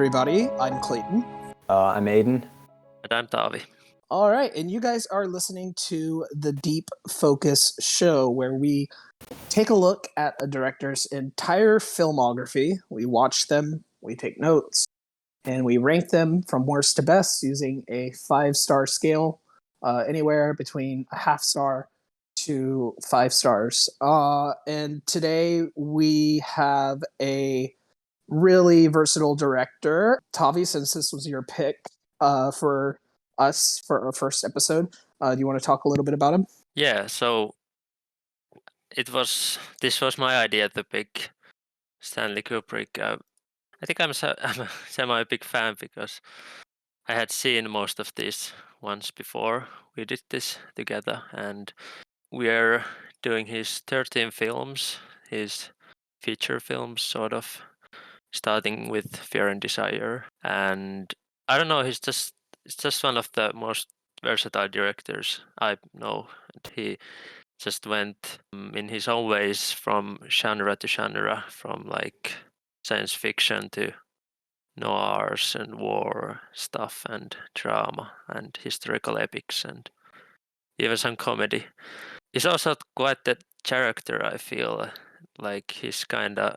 everybody. I'm Clayton. I'm Aiden. And I'm Tavi. All right, and you guys are listening to the Deep Focus show, where we take a look at a director's entire filmography. We watch them, we take notes, and we rank them from worst to best using a 5-star scale, anywhere between a half star to 5 stars. And today we have a really versatile director. Tavi, since this was your pick for us for our first episode, do you want to talk a little bit about him? Yeah, so this was my idea to pick Stanley Kubrick. I think I'm a semi-big fan because I had seen most of these once before we did this together, and we're doing his 13 films, his feature films, sort of, starting with Fear and Desire. And I don't know, it's just one of the most versatile directors I know. And he just went in his own ways from genre to genre, from like science fiction to noirs and war stuff and drama and historical epics and even some comedy. He's also quite the character, I feel. Like he's kind of,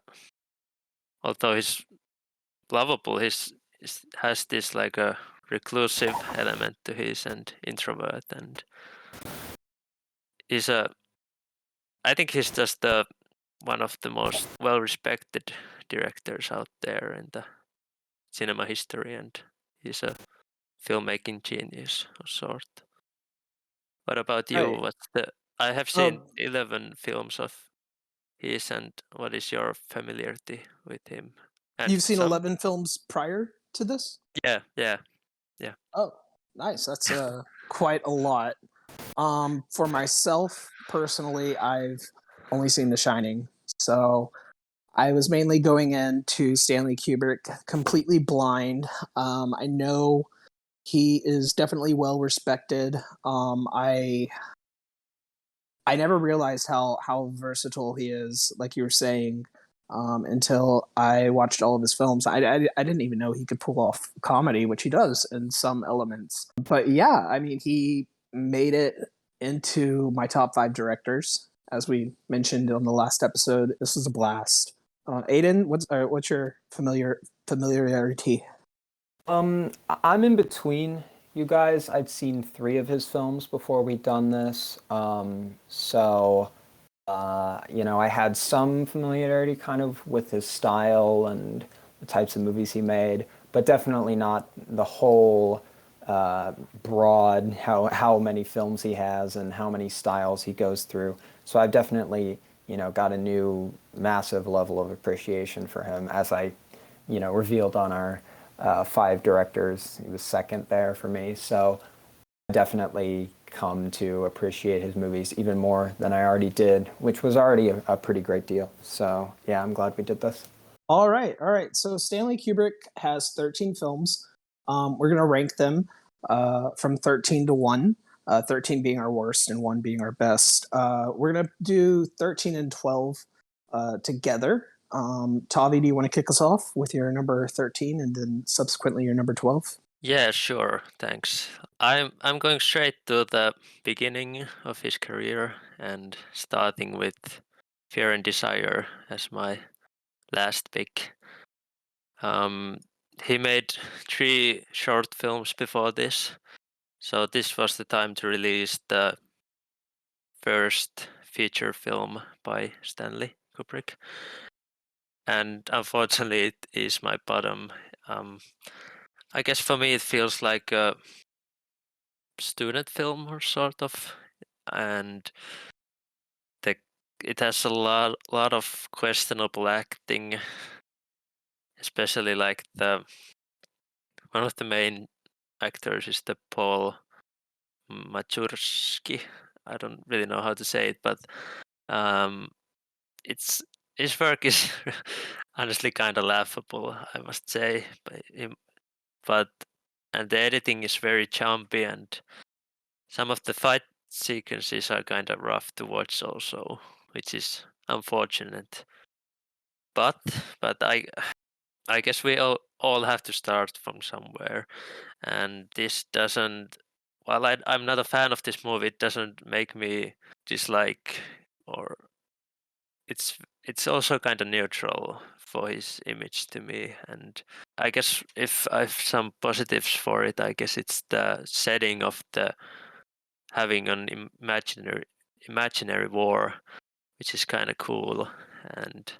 although he's lovable, he's has this like a reclusive element to his and introvert, and I think he's just one of the most well-respected directors out there in the cinema history, and he's a filmmaking genius of sort. What about you? Right. I have seen 11 films of his, and what is your familiarity with him? And You've seen 11 films prior to this? Yeah. Oh, nice. That's quite a lot. For myself personally, I've only seen The Shining, so I was mainly going into Stanley Kubrick completely blind. I know he is definitely well respected. I never realized how versatile he is, like you were saying, until I watched all of his films. I didn't even know he could pull off comedy, which he does in some elements. But yeah, I mean, he made it into my top 5 directors, as we mentioned on the last episode. This was a blast. Aiden, what's your familiarity? I'm in between you guys. I'd seen 3 of his films before we'd done this. I had some familiarity kind of with his style and the types of movies he made, but definitely not the whole broad how many films he has and how many styles he goes through. So I've definitely, got a new massive level of appreciation for him as I, revealed on our 5 directors. He was second there for me. So I definitely come to appreciate his movies even more than I already did, which was already a pretty great deal. So yeah, I'm glad we did this. All right. So Stanley Kubrick has 13 films. We're gonna rank them from 13 to 1. 13 being our worst and 1 being our best. We're gonna do 13 and 12 together. Tavi, do you want to kick us off with your number 13 and then subsequently your number 12? Yeah, sure. Thanks. I'm going straight to the beginning of his career and starting with Fear and Desire as my last pick. He made 3 short films before this, so this was the time to release the first feature film by Stanley Kubrick. And unfortunately, it is my bottom. I guess for me, it feels like a student film or sort of, and it has a lot of questionable acting, especially like one of the main actors is the Paul Mazursky. I don't really know how to say it, but it's his work is honestly kind of laughable, I must say. But and the editing is very jumpy, and some of the fight sequences are kind of rough to watch also, which is unfortunate. But I guess we all have to start from somewhere, and this doesn't. While I'm not a fan of this movie, it doesn't make me dislike, or it's also kind of neutral for his image to me. And I guess if I've some positives for it, I guess it's the setting of the having an imaginary war, which is kind of cool, and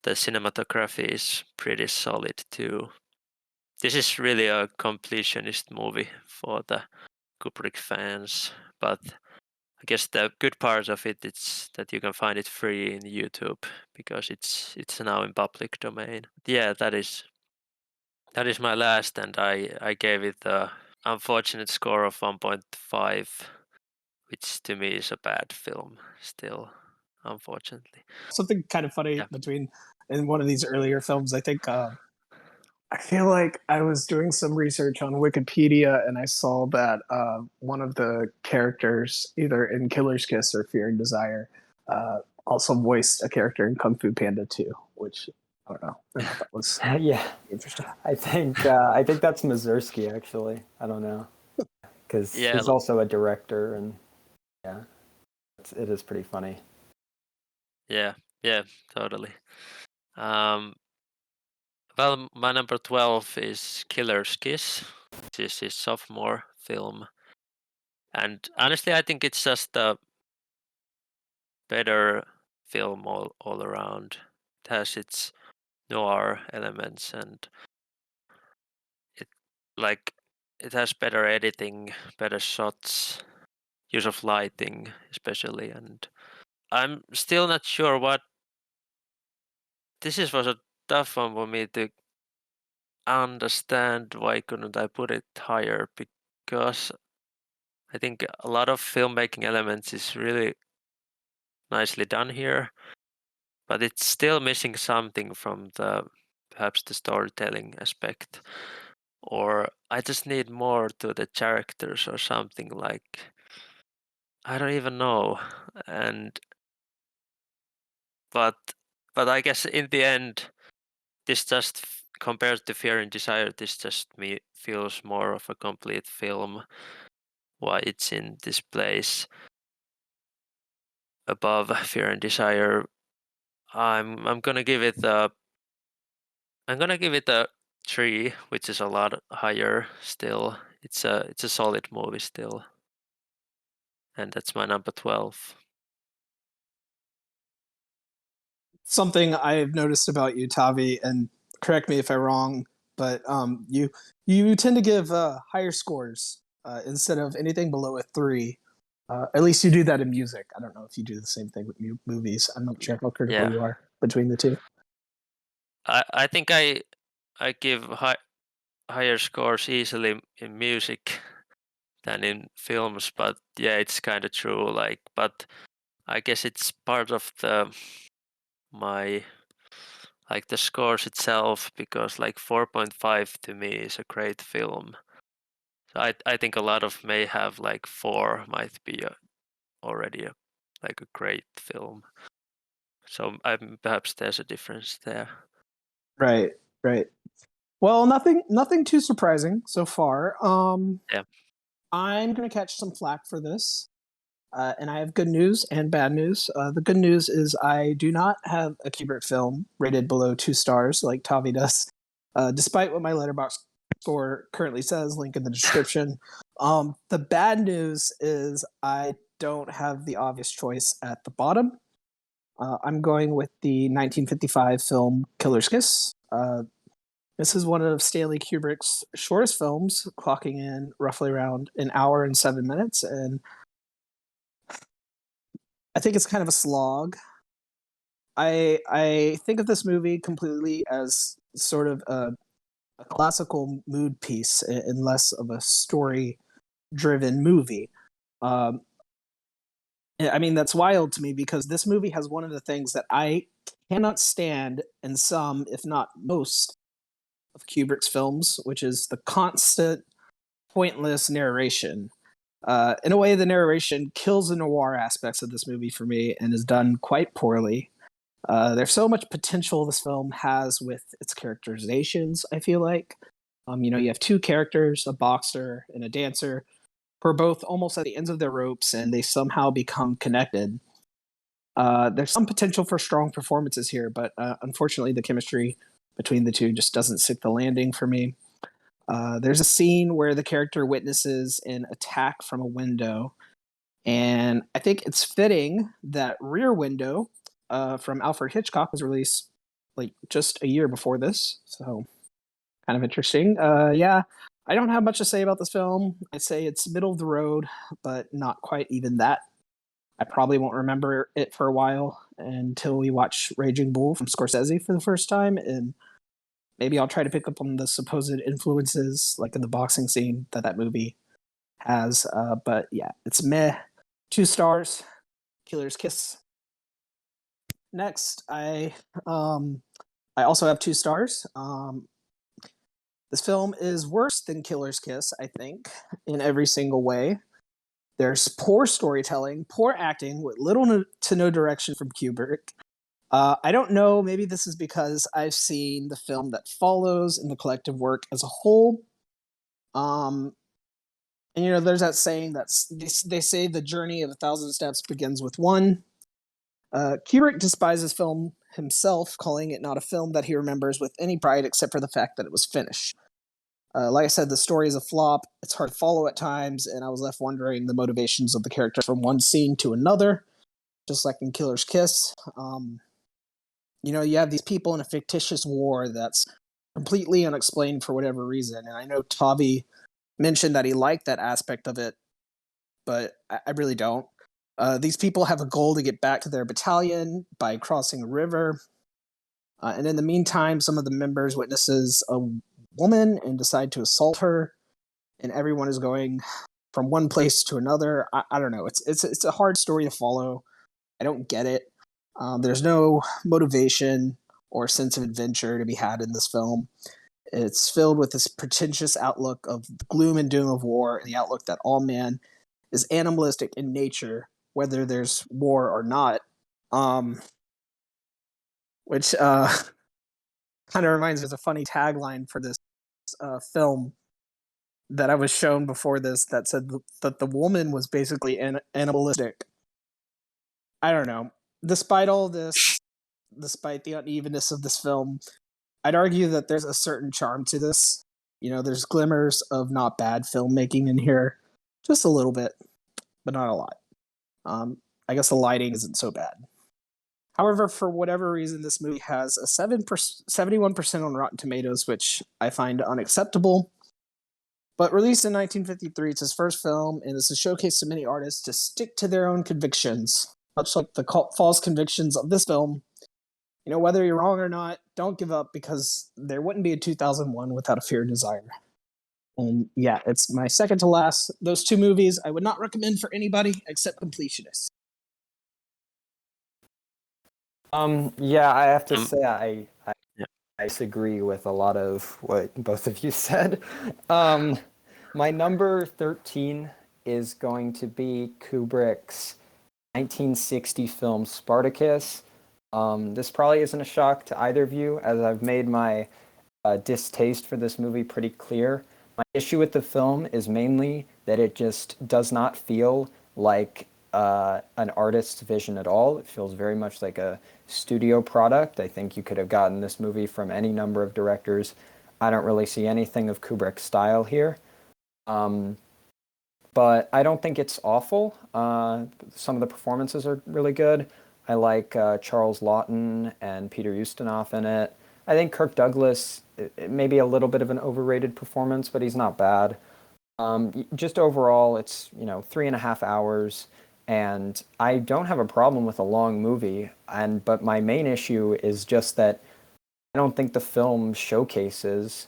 the cinematography is pretty solid too. This is really a completionist movie for the Kubrick fans, but I guess the good part of it is that you can find it free in YouTube because it's now in public domain. Yeah, that is my last, and I gave it a unfortunate score of 1.5, which to me is a bad film still, unfortunately. Something kind of funny Yeah. between in one of these earlier films. I think I feel like I was doing some research on Wikipedia and I saw that one of the characters, either in Killer's Kiss or Fear and Desire, also voiced a character in Kung Fu Panda 2, which I don't know. I thought that was Yeah, interesting. I think that's Mazursky actually. I don't know because Yeah, he's also a director, and yeah, it is pretty funny. yeah, totally. Um, well, my number 12 is Killer's Kiss. This is his sophomore film, and honestly, I think it's just a better film all around. It has its noir elements, and it like it has better editing, better shots, use of lighting especially, and I'm still not sure what was a tough one for me to understand. Why couldn't I put it higher? Because I think a lot of filmmaking elements is really nicely done here, but it's still missing something from perhaps the storytelling aspect, or I just need more to the characters or something. Like, I don't even know. And but I guess in the end, this just compared to Fear and Desire, this just me feels more of a complete film. Why it's in this place above Fear and Desire. I'm gonna give it a 3, which is a lot higher still. It's a solid movie still, and that's my number 12. Something I've noticed about you, Tavi, and correct me if I'm wrong, but you tend to give higher scores instead of anything below a 3. At least you do that in music. I don't know if you do the same thing with movies. I'm not sure how critical Yeah, you are between the two. I think I give higher scores easily in music than in films, but yeah, it's kind of true. Like, but I guess it's part of my like the scores itself, because like 4.5 to me is a great film. So I think a lot of may have like 4 might be already like a great film. So perhaps there's a difference there. Right, right. Well, nothing too surprising so far. Yeah. I'm gonna catch some flack for this. And I have good news and bad news. The good news is I do not have a Kubrick film rated below 2 stars like Tavi does, despite what my letterbox score currently says. Link in the description. The bad news is I don't have the obvious choice at the bottom. I'm going with the 1955 film Killer's Kiss. This is one of Stanley Kubrick's shortest films, clocking in roughly around an hour and 7 minutes, and I think it's kind of a slog. I think of this movie completely as sort of a classical mood piece and less of a story-driven movie. Um, I mean, that's wild to me because this movie has one of the things that I cannot stand in some, if not most, of Kubrick's films, which is the constant, pointless narration. In a way, the narration kills the noir aspects of this movie for me and is done quite poorly. There's so much potential this film has with its characterizations, I feel like. You have two characters, a boxer and a dancer, who are both almost at the ends of their ropes and they somehow become connected. There's some potential for strong performances here, but unfortunately, the chemistry between the two just doesn't stick the landing for me. There's a scene where the character witnesses an attack from a window, and I think it's fitting that Rear Window from Alfred Hitchcock was released like just a year before this, so kind of interesting. Yeah, I don't have much to say about this film. I'd say it's middle of the road, but not quite even that. I probably won't remember it for a while until we watch Raging Bull from Scorsese for the first time, and maybe I'll try to pick up on the supposed influences, like in the boxing scene that movie has. But yeah, it's meh. 2 stars. Killer's Kiss. Next, I also have 2 stars. This film is worse than Killer's Kiss, I think, in every single way. There's poor storytelling, poor acting, with little to no direction from Kubrick. I don't know, maybe this is because I've seen the film that follows and the collective work as a whole. And there's that saying that they say the journey of 1,000 steps begins with one. Kubrick despises film himself, calling it not a film that he remembers with any pride except for the fact that it was finished. Like I said, the story is a flop. It's hard to follow at times, and I was left wondering the motivations of the characters from one scene to another, just like in Killer's Kiss. You have these people in a fictitious war that's completely unexplained for whatever reason. And I know Tavi mentioned that he liked that aspect of it, but I really don't. These people have a goal to get back to their battalion by crossing a river. And in the meantime, some of the members witnesses a woman and decide to assault her. And everyone is going from one place to another. I don't know. It's a hard story to follow. I don't get it. There's no motivation or sense of adventure to be had in this film. It's filled with this pretentious outlook of the gloom and doom of war and the outlook that all man is animalistic in nature, whether there's war or not. Which kind of reminds me of a funny tagline for this film that I was shown before this that said that the woman was basically animalistic. I don't know. Despite all this, despite the unevenness of this film, I'd argue that there's a certain charm to this. There's glimmers of not bad filmmaking in here, just a little bit, but not a lot. I guess the lighting isn't so bad. However, for whatever reason, this movie has a 71% on Rotten Tomatoes, which I find unacceptable. But released in 1953, it's his first film, and it's a showcase to many artists to stick to their own convictions, much like the false convictions of this film. Whether you're wrong or not, don't give up, because there wouldn't be a 2001 without A Fear and Desire. And yeah, it's my second to last. Those two movies I would not recommend for anybody except completionists. Yeah, I have to Um, say yeah. I disagree with a lot of what both of you said. My number 13 is going to be Kubrick's 1960 film Spartacus. This probably isn't a shock to either of you, as I've made my distaste for this movie pretty clear. My issue with the film is mainly that it just does not feel like an artist's vision at all. It feels very much like a studio product. I think you could have gotten this movie from any number of directors. I don't really see anything of Kubrick's style here. But I don't think it's awful. Some of the performances are really good. I like Charles Laughton and Peter Ustinov in it. I think Kirk Douglas, maybe a little bit of an overrated performance, but he's not bad. Just overall, it's 3.5 hours, and I don't have a problem with a long movie. But my main issue is just that I don't think the film showcases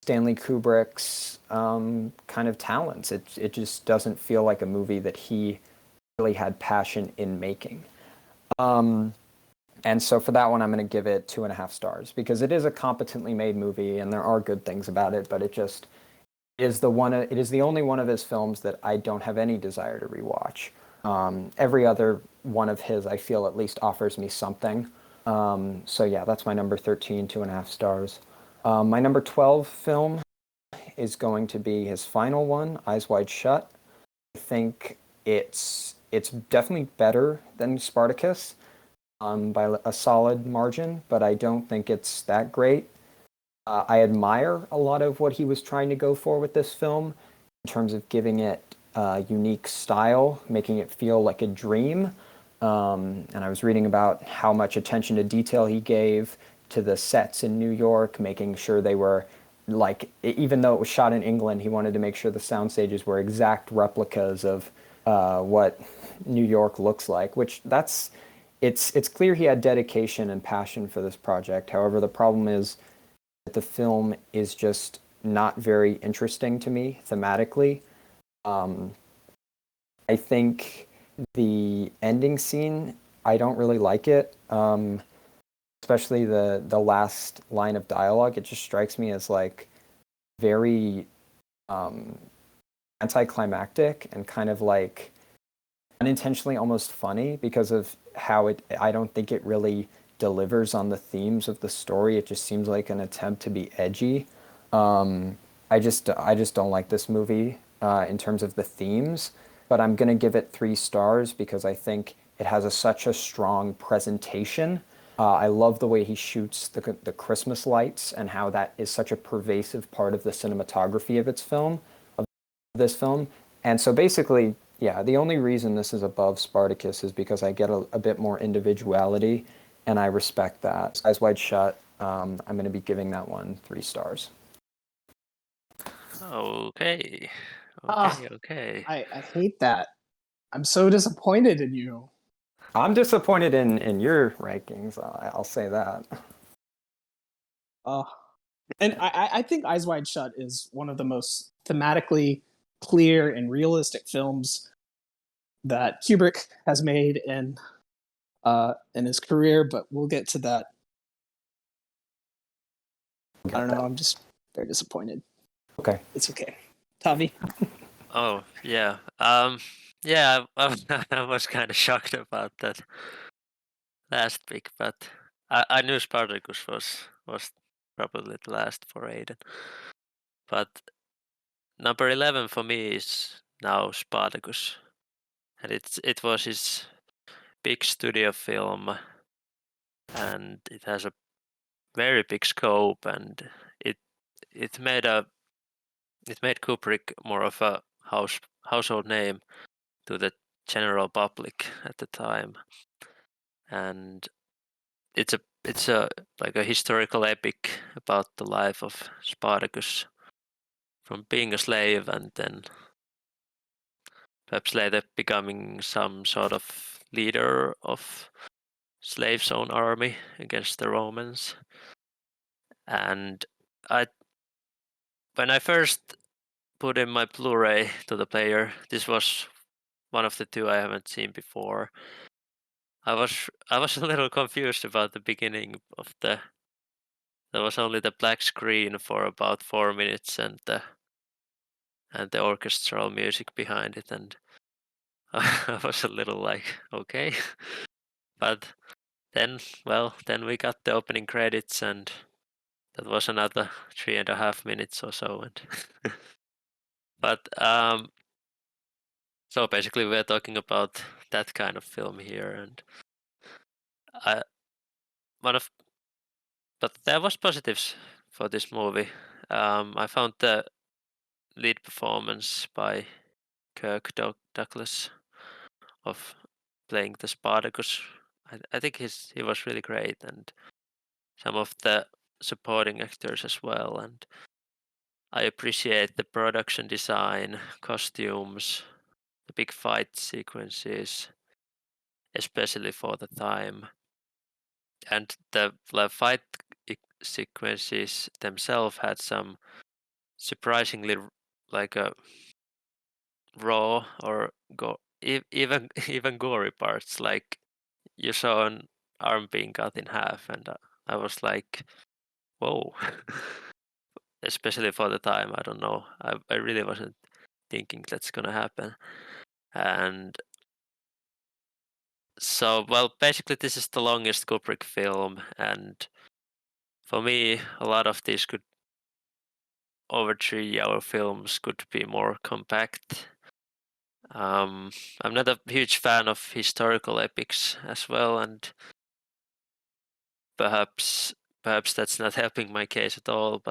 Stanley Kubrick's kind of talents. It just doesn't feel like a movie that he really had passion in making. And so for that one, I'm going to give it 2.5 stars, because it is a competently made movie and there are good things about it, but it is the only one of his films that I don't have any desire to rewatch. Every other one of his, I feel, at least offers me something. So yeah, that's my number 13, 2.5 stars. My number 12 film is going to be his final one, Eyes Wide Shut. I think it's definitely better than Spartacus by a solid margin, but I don't think it's that great. I admire a lot of what he was trying to go for with this film in terms of giving it a unique style, making it feel like a dream. And I was reading about how much attention to detail he gave to the sets in New York, making sure they were like, even though it was shot in England, he wanted to make sure the sound stages were exact replicas of what New York looks like, which it's clear he had dedication and passion for this project. However, the problem is that the film is just not very interesting to me thematically. I think the ending scene, I don't really like it, especially the last line of dialogue. It just strikes me as like very um, anticlimactic and kind of like unintentionally almost funny because of how I don't think it really delivers on the themes of the story. It just seems like an attempt to be edgy. I just don't like this movie in terms of the themes, but I'm gonna give it 3 stars because I think it has such a strong presentation. I love the way he shoots the Christmas lights and how that is such a pervasive part of the cinematography of this film. And so basically, yeah, the only reason this is above Spartacus is because I get a bit more individuality, and I respect that. Eyes Wide Shut, I'm going to be giving that one 3 stars. Okay. Ah, Okay. I hate that. I'm so disappointed in you. I'm disappointed in your rankings. I'll say that. Uh, and I think Eyes Wide Shut is one of the most thematically clear and realistic films that Kubrick has made in his career, but we'll get to that. I don't know. I'm just very disappointed. Okay. It's okay. Tavi? Oh, yeah. Yeah, I was kind of shocked about that last pick, but I knew Spartacus was probably the last for Aiden. But number 11 for me is now Spartacus, and it was his big studio film, and it has a very big scope, and it it made a it made Kubrick more of a household name to the general public at the time, and it's a like a historical epic about the life of Spartacus from being a slave and then perhaps later becoming some sort of leader of slaves' own army against the Romans. And I when I first put in my Blu-ray to the player, this was one of the two I haven't seen before. I was a little confused about the beginning of there was only the black screen for about 4 minutes and the orchestral music behind it, and I was a little like, okay. But then we got the opening credits, and that was another 3.5 minutes or so. And but so basically we're talking about that kind of film here, and I one of but there was positives for this movie. I found the lead performance by Kirk Douglas of playing the Spartacus. I think he was really great, and some of the supporting actors as well. And I appreciate the production design, costumes, the big fight sequences, especially for the time, and the fight sequences themselves had some surprisingly like a raw or even even gory parts. Like you saw an arm being cut in half, and I was like, "Whoa!" Especially for the time, I don't know. I really wasn't thinking that's gonna happen, and So, well, basically, this is the longest Kubrick film, and for me, a lot of these could over 3-hour films could be more compact. I'm not a huge fan of historical epics as well, and perhaps that's not helping my case at all.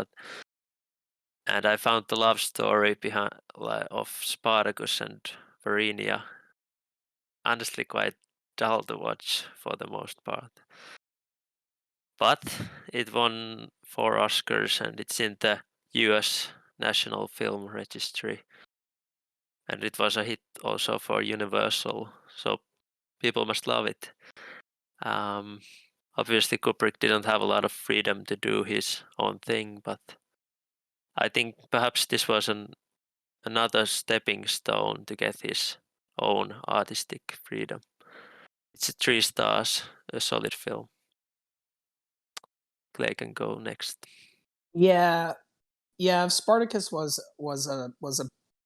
And I found the love story behind of Spartacus and Varinia honestly quite dull to watch for the most part. But it won 4 Oscars and it's in the US National Film Registry. And it was a hit also for Universal, so people must love it. Obviously, Kubrick didn't have a lot of freedom to do his own thing, but I think perhaps this was another stepping stone to get his own artistic freedom. It's a 3 stars, a solid film. Clay can go next. Yeah, yeah. If Spartacus was a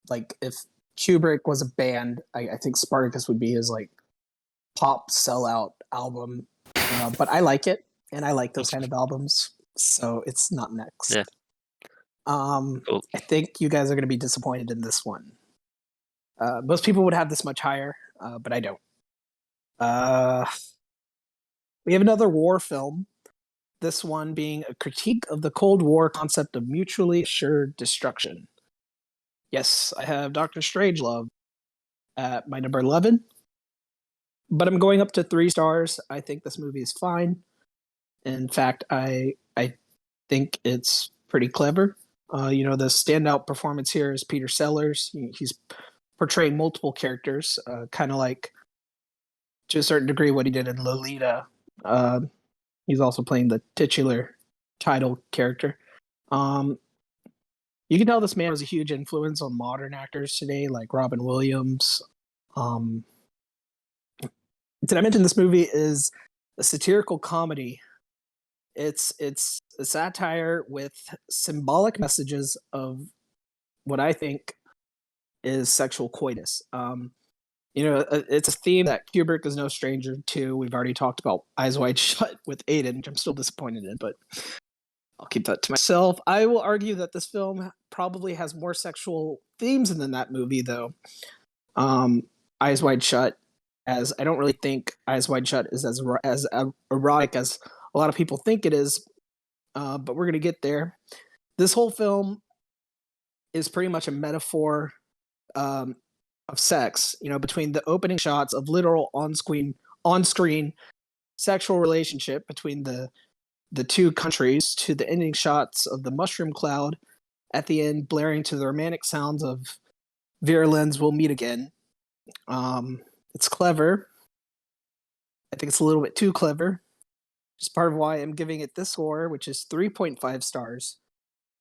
like if Kubrick was a band, I think Spartacus would be his like pop sellout album. But I like it, and I like those kind of albums, so it's not next. Yeah, cool. I think you guys are going to be disappointed in this one. Most people would have this much higher, but I don't. We have another war film. This one being a critique of the Cold War concept of mutually assured destruction. Yes, I have Doctor Strangelove at my number 11, but I'm going up to 3 stars. I think this movie is fine. In fact, I think it's pretty clever. The standout performance here is Peter Sellers. He's portraying multiple characters, kind of like to a certain degree what he did in Lolita. He's also playing the titular title character. You can tell this man was a huge influence on modern actors today, like Robin Williams. Did I mention this movie is a satirical comedy? It's a satire with symbolic messages of what I think is sexual coitus. It's a theme that Kubrick is no stranger to. We've already talked about Eyes Wide Shut with Aiden, which I'm still disappointed in, but I'll keep that to myself. I will argue that this film probably has more sexual themes than that movie, though. Eyes Wide Shut, as I don't really think Eyes Wide Shut is as erotic as a lot of people think it is, but we're going to get there. This whole film is pretty much a metaphor of sex, between the opening shots of literal on-screen sexual relationship between the two countries to the ending shots of the mushroom cloud at the end blaring to the romantic sounds of Vera Lynn's We'll Meet Again. It's clever. I think it's a little bit too clever. It's part of why I'm giving it this score, which is 3.5 stars.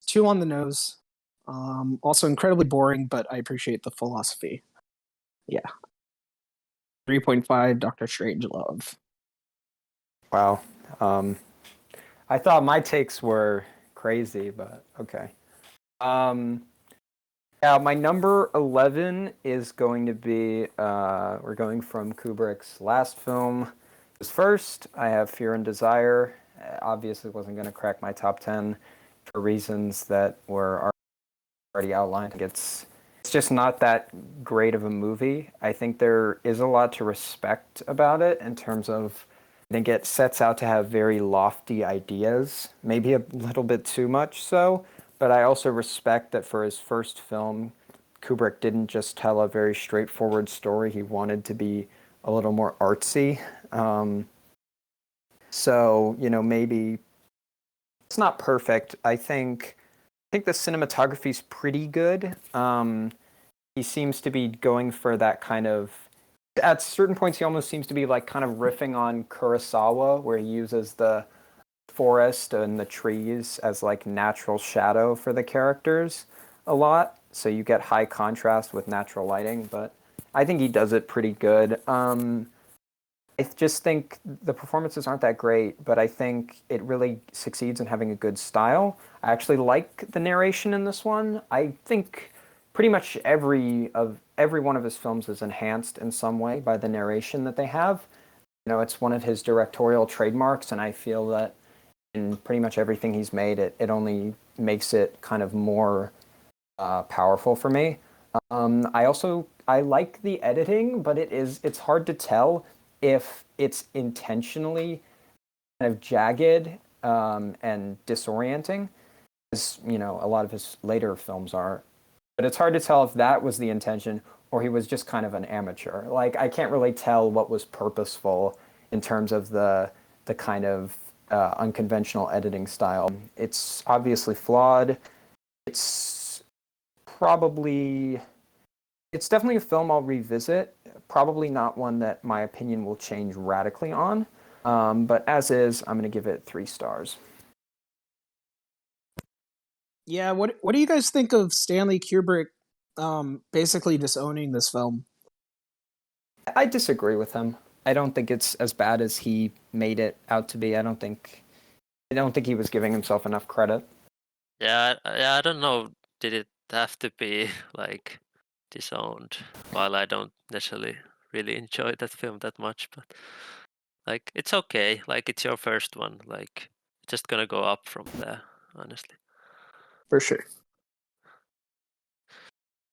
2 on the nose. Also incredibly boring, but I appreciate the philosophy. Yeah. 3.5 Doctor Strangelove. Wow. I thought my takes were crazy, but okay. Yeah, my number 11 is going to be, we're going from Kubrick's last film. First, I have Fear and Desire. Obviously wasn't going to crack my top 10 for reasons that were already outlined. It's just not that great of a movie. I think there is a lot to respect about it in terms of, I think it sets out to have very lofty ideas, maybe a little bit too much so, but I also respect that for his first film, Kubrick didn't just tell a very straightforward story. He wanted to be a little more artsy. So, maybe it's not perfect. I think the cinematography is pretty good. He seems to be going for that kind of, at certain points, he almost seems to be like kind of riffing on Kurosawa, where he uses the forest and the trees as like natural shadow for the characters a lot. So you get high contrast with natural lighting, but I think he does it pretty good. I just think the performances aren't that great, but I think it really succeeds in having a good style. I actually like the narration in this one. I think pretty much every one of his films is enhanced in some way by the narration that they have. it's one of his directorial trademarks, and I feel that in pretty much everything he's made, it only makes it kind of more powerful for me. I like the editing, but it's hard to tell if it's intentionally kind of jagged and disorienting, as a lot of his later films are. But it's hard to tell if that was the intention or he was just kind of an amateur. Like I can't really tell what was purposeful in terms of the kind of unconventional editing style. It's obviously flawed. It's probably it's definitely a film I'll revisit. Probably not one that my opinion will change radically on. But as is, I'm going to give it 3 stars. Yeah, what do you guys think of Stanley Kubrick basically disowning this film? I disagree with him. I don't think it's as bad as he made it out to be. I don't think he was giving himself enough credit. Yeah, I don't know. Did it have to be like disowned? While I don't necessarily really enjoy that film that much, but like it's okay. Like it's your first one. Like just gonna go up from there, honestly. For sure.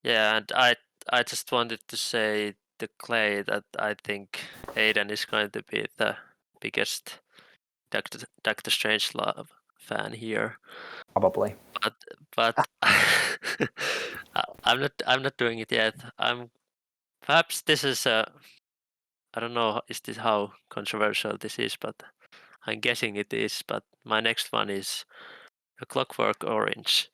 Yeah, and I just wanted to say to Clay that I think Aiden is going to be the biggest Doctor Strangelove fan here. Probably. But but I'm not doing it yet. Perhaps this is I don't know is this how controversial this is, but I'm guessing it is. But my next one is A Clockwork Orange.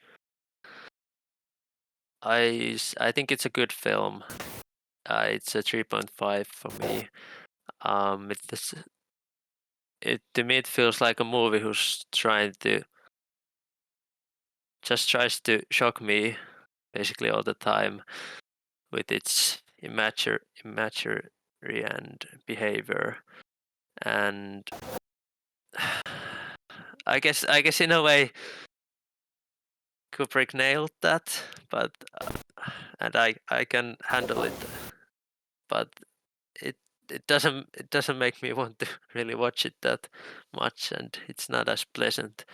I think it's a good film. It's a 3.5 for me. To me it feels like a movie who's tries to shock me basically all the time with its immaturity and behavior. And I guess in a way Kubrick nailed that, but and I can handle it, but it it doesn't make me want to really watch it that much, and it's not as pleasant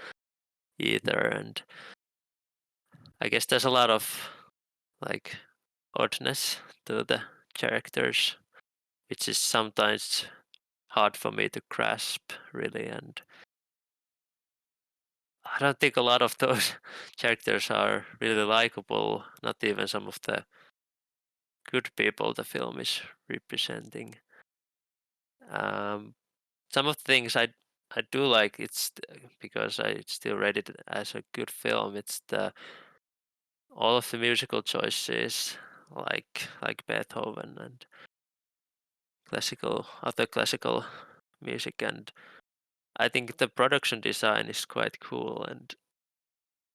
either. And I guess there's a lot of like oddness to the characters, which is sometimes hard for me to grasp really. And I don't think a lot of those characters are really likable, not even some of the good people the film is representing. Um, some of the things I do like, because I still rate it as a good film. It's the all of the musical choices, like Beethoven and other classical music, and I think the production design is quite cool, and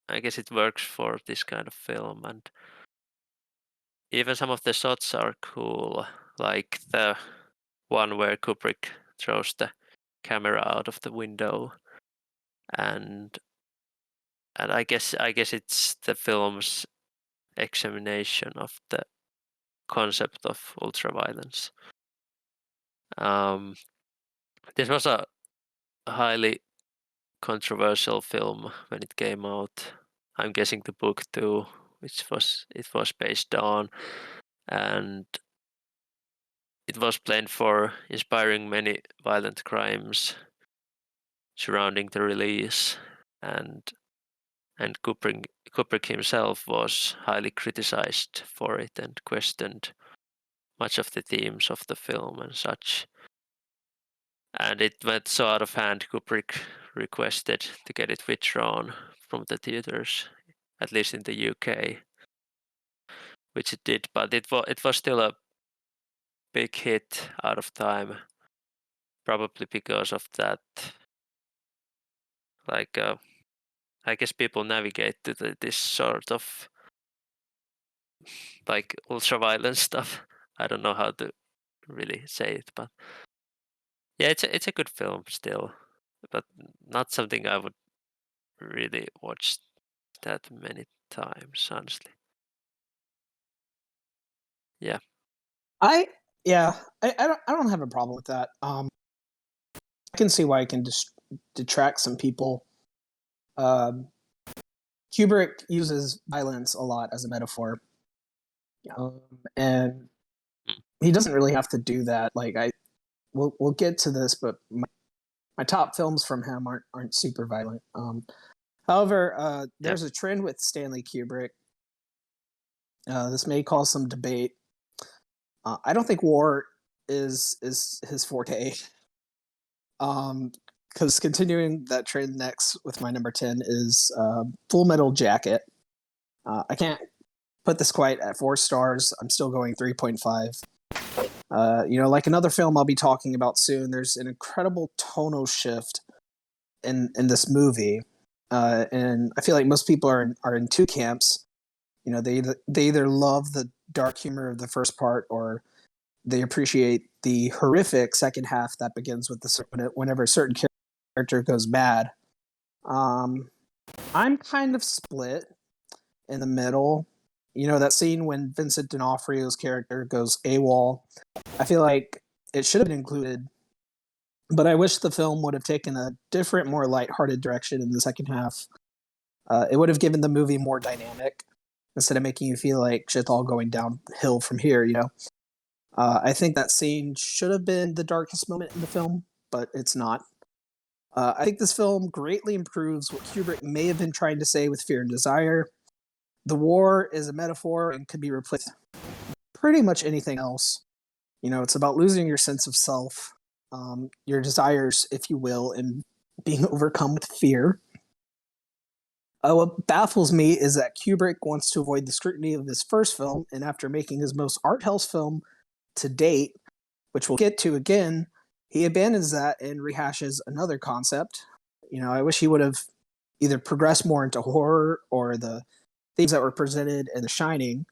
I guess it works for this kind of film. And even some of the shots are cool, like the one where Kubrick throws the camera out of the window, and I guess it's the film's examination of the concept of ultraviolence. Um, this was a highly controversial film when it came out. I'm guessing the book too, which it was based on, and it was blamed for inspiring many violent crimes surrounding the release, and Kubrick himself was highly criticized for it and questioned much of the themes of the film and such. And it went so out of hand, Kubrick requested to get it withdrawn from the theaters, at least in the UK, which it did. But it was still a big hit out of time, probably because of that. Like, I guess people navigate to this sort of like ultra-violent stuff. I don't know how to really say it, but yeah, it's a good film still, but not something I would really watch that many times, honestly. Yeah. I yeah, I don't have a problem with that. can see why it can detract some people. Kubrick uses violence a lot as a metaphor, and Mm. he doesn't really have to do that. Like we'll get to this, but my top films from him aren't super violent. However, Yep. there's a trend with Stanley Kubrick. This may cause some debate. I don't think war is his forte. Because continuing that trend next with my number 10 is Full Metal Jacket. I can't put this quite at 4 stars. I'm still going 3.5. Like another film I'll be talking about soon, there's an incredible tonal shift in this movie. And I feel like most people are in two camps. They either love the dark humor of the first part, or they appreciate the horrific second half that begins with whenever a certain character goes mad. I'm kind of split in the middle. That scene when Vincent D'Onofrio's character goes AWOL. I feel like it should have been included, but I wish the film would have taken a different, more lighthearted direction in the second half. It would have given the movie more dynamic instead of making you feel like shit's all going downhill from here. I think that scene should have been the darkest moment in the film, but it's not. I think this film greatly improves what Kubrick may have been trying to say with Fear and Desire. The war is a metaphor and could be replaced with pretty much anything else. It's about losing your sense of self, your desires, if you will, and being overcome with fear. What baffles me is that Kubrick wants to avoid the scrutiny of his first film, and after making his most art house film to date, which we'll get to again, he abandons that and rehashes another concept. I wish he would have either progressed more into horror or the themes that were presented in The Shining.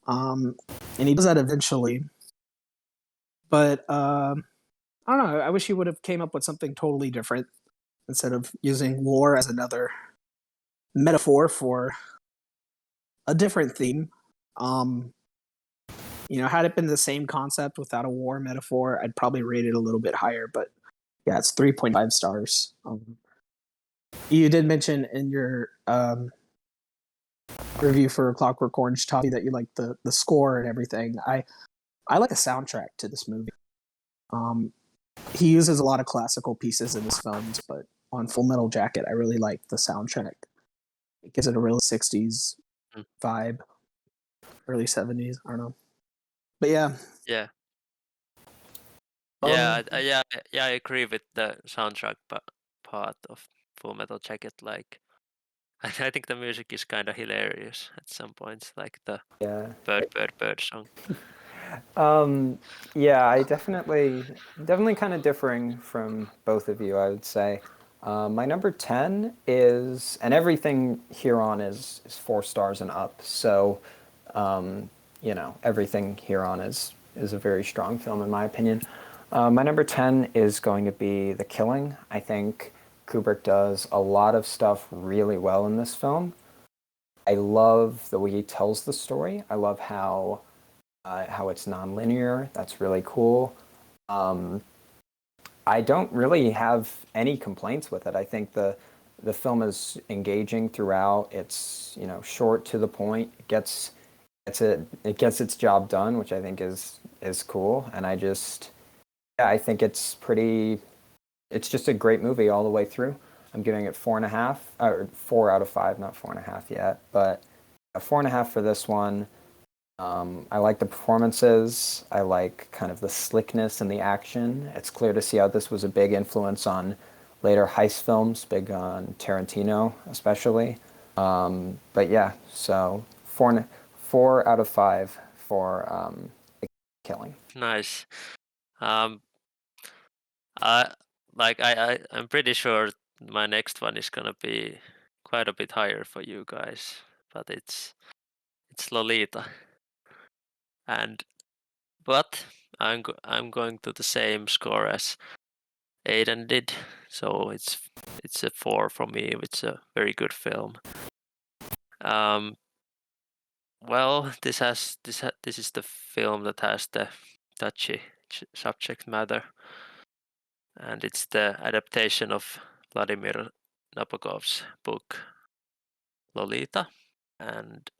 And he does that eventually. But I don't know. I wish he would have came up with something totally different instead of using war as another metaphor for a different theme. Had it been the same concept without a war metaphor, I'd probably rate it a little bit higher. But yeah, it's 3.5 stars. You did mention in your review for Clockwork Orange, Toby, that you like the score and everything. I like the soundtrack to this movie. He uses a lot of classical pieces in his films, but on Full Metal Jacket, I really like the soundtrack. It gives it a real 60s vibe, early 70s. I don't know. But yeah. Yeah. I agree with the soundtrack part of Full Metal Jacket. Like, I think the music is kind of hilarious at some points, like the bird song. I definitely kind of differing from both of you, I would say. My number 10 is, and everything here on is 4 stars and up. So, everything here on is a very strong film in my opinion. My number 10 is going to be The Killing. I think Kubrick does a lot of stuff really well in this film. I love the way he tells the story. I love how it's non-linear. That's really cool. I don't really have any complaints with it. I think the film is engaging throughout. It's short to the point. It gets its job done, which I think is cool. And I think it's just a great movie all the way through. I'm giving it 4.5, or 4 out of 5, not 4.5 yet, but a 4.5 for this one. I like the performances. I like kind of the slickness and the action. It's clear to see how this was a big influence on later heist films, big on Tarantino especially. But yeah, so 4 out of 5 for The Killing. Nice. I'm pretty sure my next one is gonna be quite a bit higher for you guys, but it's Lolita, but I'm going to the same score as Aiden did, so it's a 4 for me. It's a very good film. Well, this is the film that has the touchy subject matter. and it's the adaptation of Vladimir Nabokov's book Lolita. And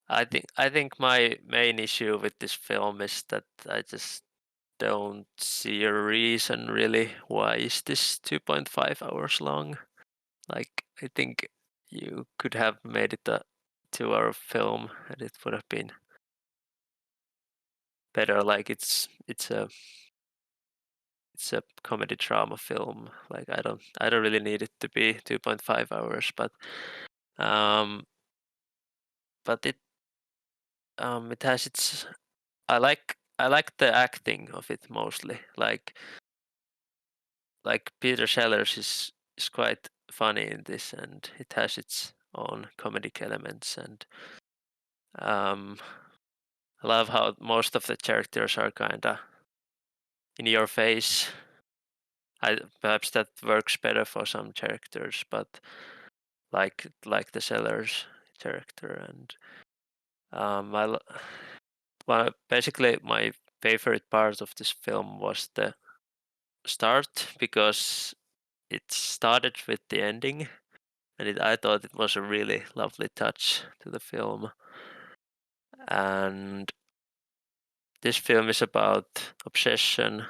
I think my main issue with this film is that I just don't see a reason really why is this 2.5 hours long. Like, I think you could have made it a 2-hour film and it would have been better. Like, it's a comedy drama film. Like, I don't really need it to be 2.5 hours, but um it has its I like the acting of it mostly. Like Peter Sellers is quite funny in this, and it has its own comedic elements. And I love how most of the characters are kinda in your face. Perhaps that works better for some characters, but like the Sellers character. And well, basically my favorite part of this film was the start, because it started with the ending, and I thought it was a really lovely touch to the film. And this film is about obsession,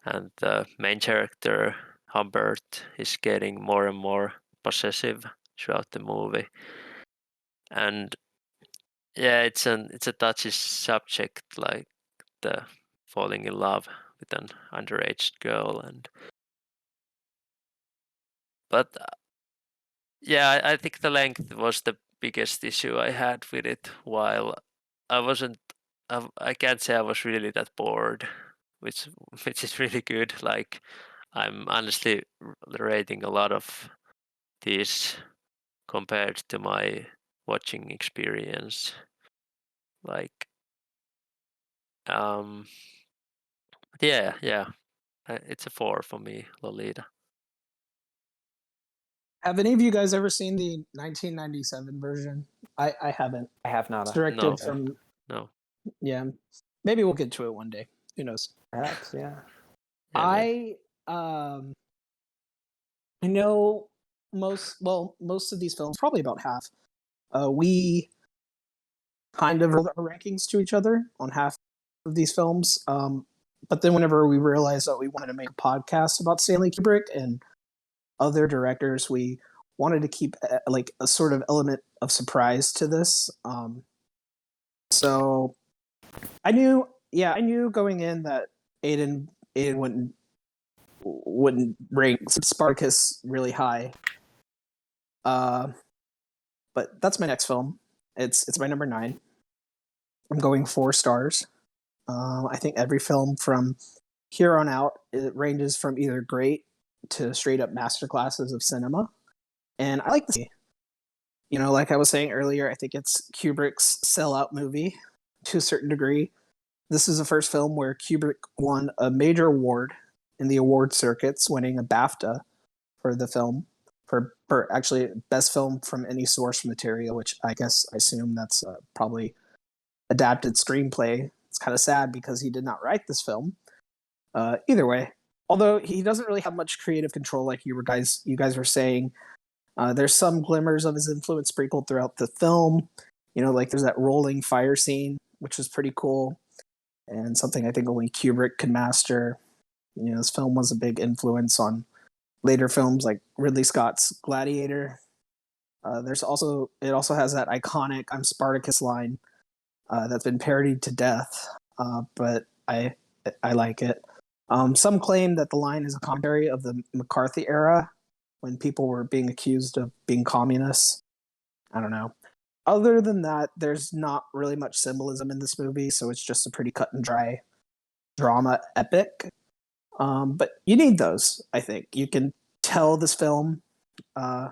and the main character Humbert is getting more and more possessive throughout the movie. And yeah, it's a touchy subject, like the falling in love with an underage girl. And but yeah, I think the length was the biggest issue I had with it. While I wasn't, I can't say I was really that bored, which which is really good. Like, I'm honestly rating a lot of these compared to my watching experience. Like, um, yeah, it's a 4 for me, Lolita. Have any of you guys ever seen the 1997 version? I haven't. I have not It's a directed No, from, no, yeah. Maybe we'll get to it one day. Who knows? perhaps, yeah. yeah, maybe. I I know most of these films, probably about half. We kind of rolled our rankings to each other on half of these films. But then whenever we realized that we wanted to make a podcast about Stanley Kubrick and other directors, we wanted to keep like a sort of element of surprise to this. So I knew going in that Aiden wouldn't rank Spartacus really high. But that's my next film. It's my number 9. I'm going 4 stars. I think every film from here on out, it ranges from either great to straight up masterclasses of cinema. And I like this. You know, like I was saying earlier, I think it's Kubrick's sellout movie to a certain degree. This is the first film where Kubrick won a major award in the award circuits, winning a BAFTA for the film, for actually best film from any source material, which I assume that's probably adapted screenplay. It's kind of sad because he did not write this film. Either way, although he doesn't really have much creative control, like you guys were saying, there's some glimmers of his influence sprinkled throughout the film. You know, like there's that rolling fire scene, which was pretty cool, and something I think only Kubrick could master. You know, this film was a big influence on later films like Ridley Scott's Gladiator. It also has that iconic "I'm Spartacus" line that's been parodied to death, but I like it. Some claim that the line is a commentary of the McCarthy era when people were being accused of being communists. I don't know. Other than that, there's not really much symbolism in this movie, so it's just a pretty cut and dry drama epic. But you need those, I think. You can tell this film, uh,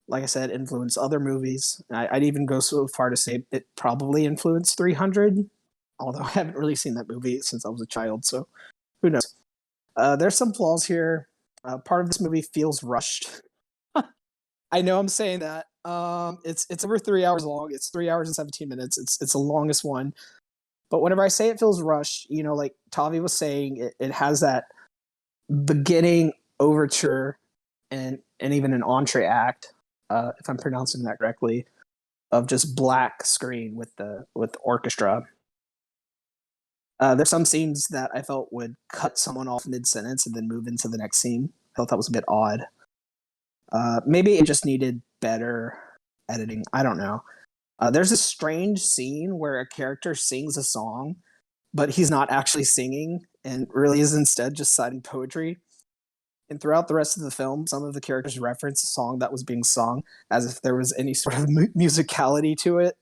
like I said, influenced other movies. I'd even go so far to say it probably influenced 300, although I haven't really seen that movie since I was a child, so who knows. There's some flaws here. Part of this movie feels rushed. I know I'm saying that. It's over 3 hours long. It's 3 hours and 17 minutes. It's the longest one. But whenever I say it feels rushed, you know, like Tavi was saying, it has that beginning overture and even an entree act, if I'm pronouncing that correctly, of just black screen with the orchestra. There's some scenes that I felt would cut someone off mid sentence and then move into the next scene. I thought that was a bit odd. Maybe it just needed better editing. I don't know. There's a strange scene where a character sings a song, but he's not actually singing and really is instead just citing poetry. And throughout the rest of the film, some of the characters reference a song that was being sung as if there was any sort of musicality to it.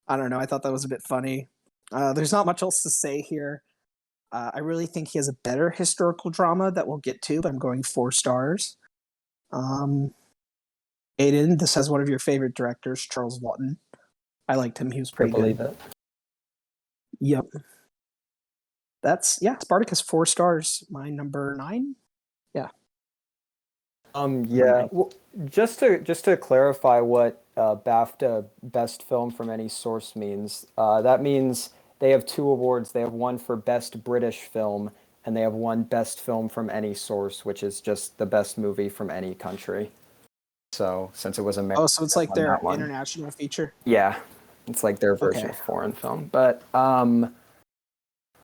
I don't know. I thought that was a bit funny. There's not much else to say here. I really think he has a better historical drama that we'll get to, but I'm going 4 stars. Um, Aiden, this has one of your favorite directors, Charles Lawton. I liked him. He was I pretty believe good. it. Yep. Spartacus 4 stars. My number 9. Yeah. Yeah. Right. Well, just to clarify what BAFTA Best Film from Any Source means, that means they have 2 awards. They have one for Best British Film, and they have one Best Film from Any Source, which is just the best movie from any country. So since it was American, Oh, so it's like won their that one. international feature. Yeah, it's like their version Okay. of foreign film. But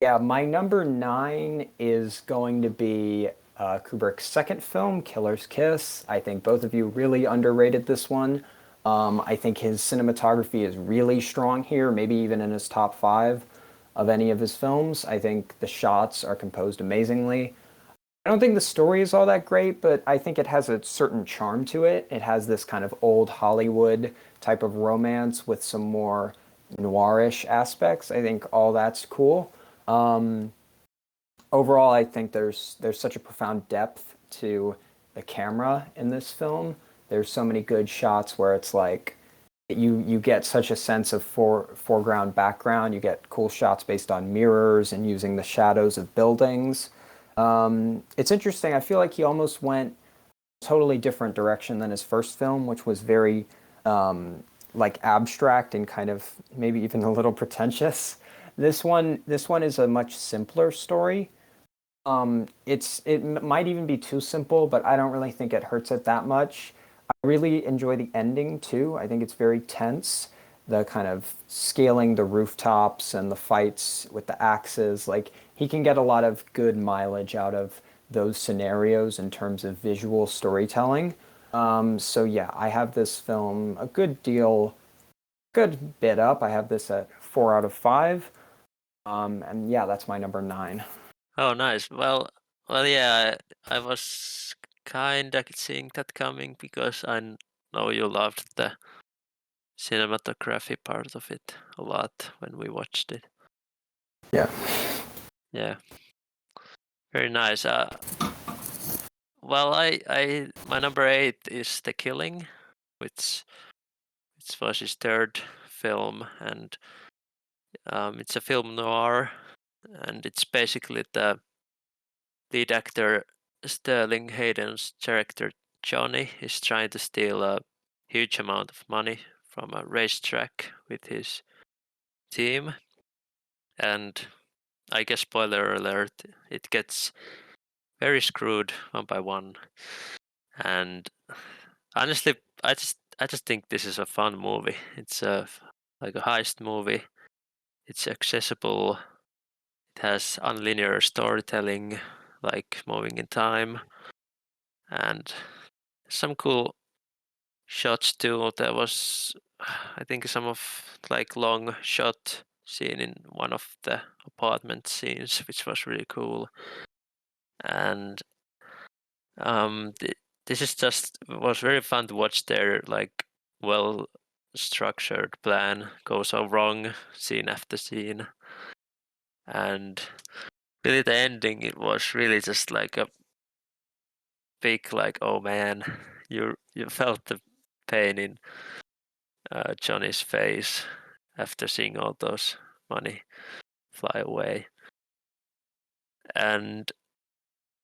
yeah, my number 9 is going to be Kubrick's second film, Killer's Kiss. I think both of you really underrated this one. I think his cinematography is really strong here, maybe even in his top 5 of any of his films. I think the shots are composed amazingly. I don't think the story is all that great, but I think it has a certain charm to it. It has this kind of old Hollywood type of romance with some more noirish aspects. I think all that's cool. Um, Overall, I think there's such a profound depth to the camera in this film. There's so many good shots where it's like you get such a sense of foreground background. You get cool shots based on mirrors and using the shadows of buildings. It's interesting. I feel like he almost went a totally different direction than his first film, which was very like abstract and kind of maybe even a little pretentious. This one is a much simpler story. It might even be too simple, but I don't really think it hurts it that much. I really enjoy the ending too. I think it's very tense. The kind of scaling the rooftops and the fights with the axes. Like he can get a lot of good mileage out of those scenarios in terms of visual storytelling. So yeah, I have this film a good bit up. I have this at 4 out of 5. And yeah, that's my number 9. Oh, nice. Well, yeah. I was kinda seeing that coming because know you loved the cinematography part of it a lot when we watched it. Yeah. Yeah, very nice. Well, my number 8 is The Killing, which was his third film, and it's a film noir, and it's basically the lead actor Sterling Hayden's character Johnny is trying to steal a huge amount of money from a racetrack with his team, and I guess spoiler alert, it gets very screwed one by one. And honestly, I just think this is a fun movie. It's like a heist movie. It's accessible. It has unlinear storytelling, like moving in time, and some cool shots too. There was, I think, some of like long shot scene in one of the apartment scenes, which was really cool. And this is just was very fun to watch their like well structured plan go so wrong scene after scene, and really the ending it was really just like a big like oh man, you felt the pain in Johnny's face after seeing all those money fly away. And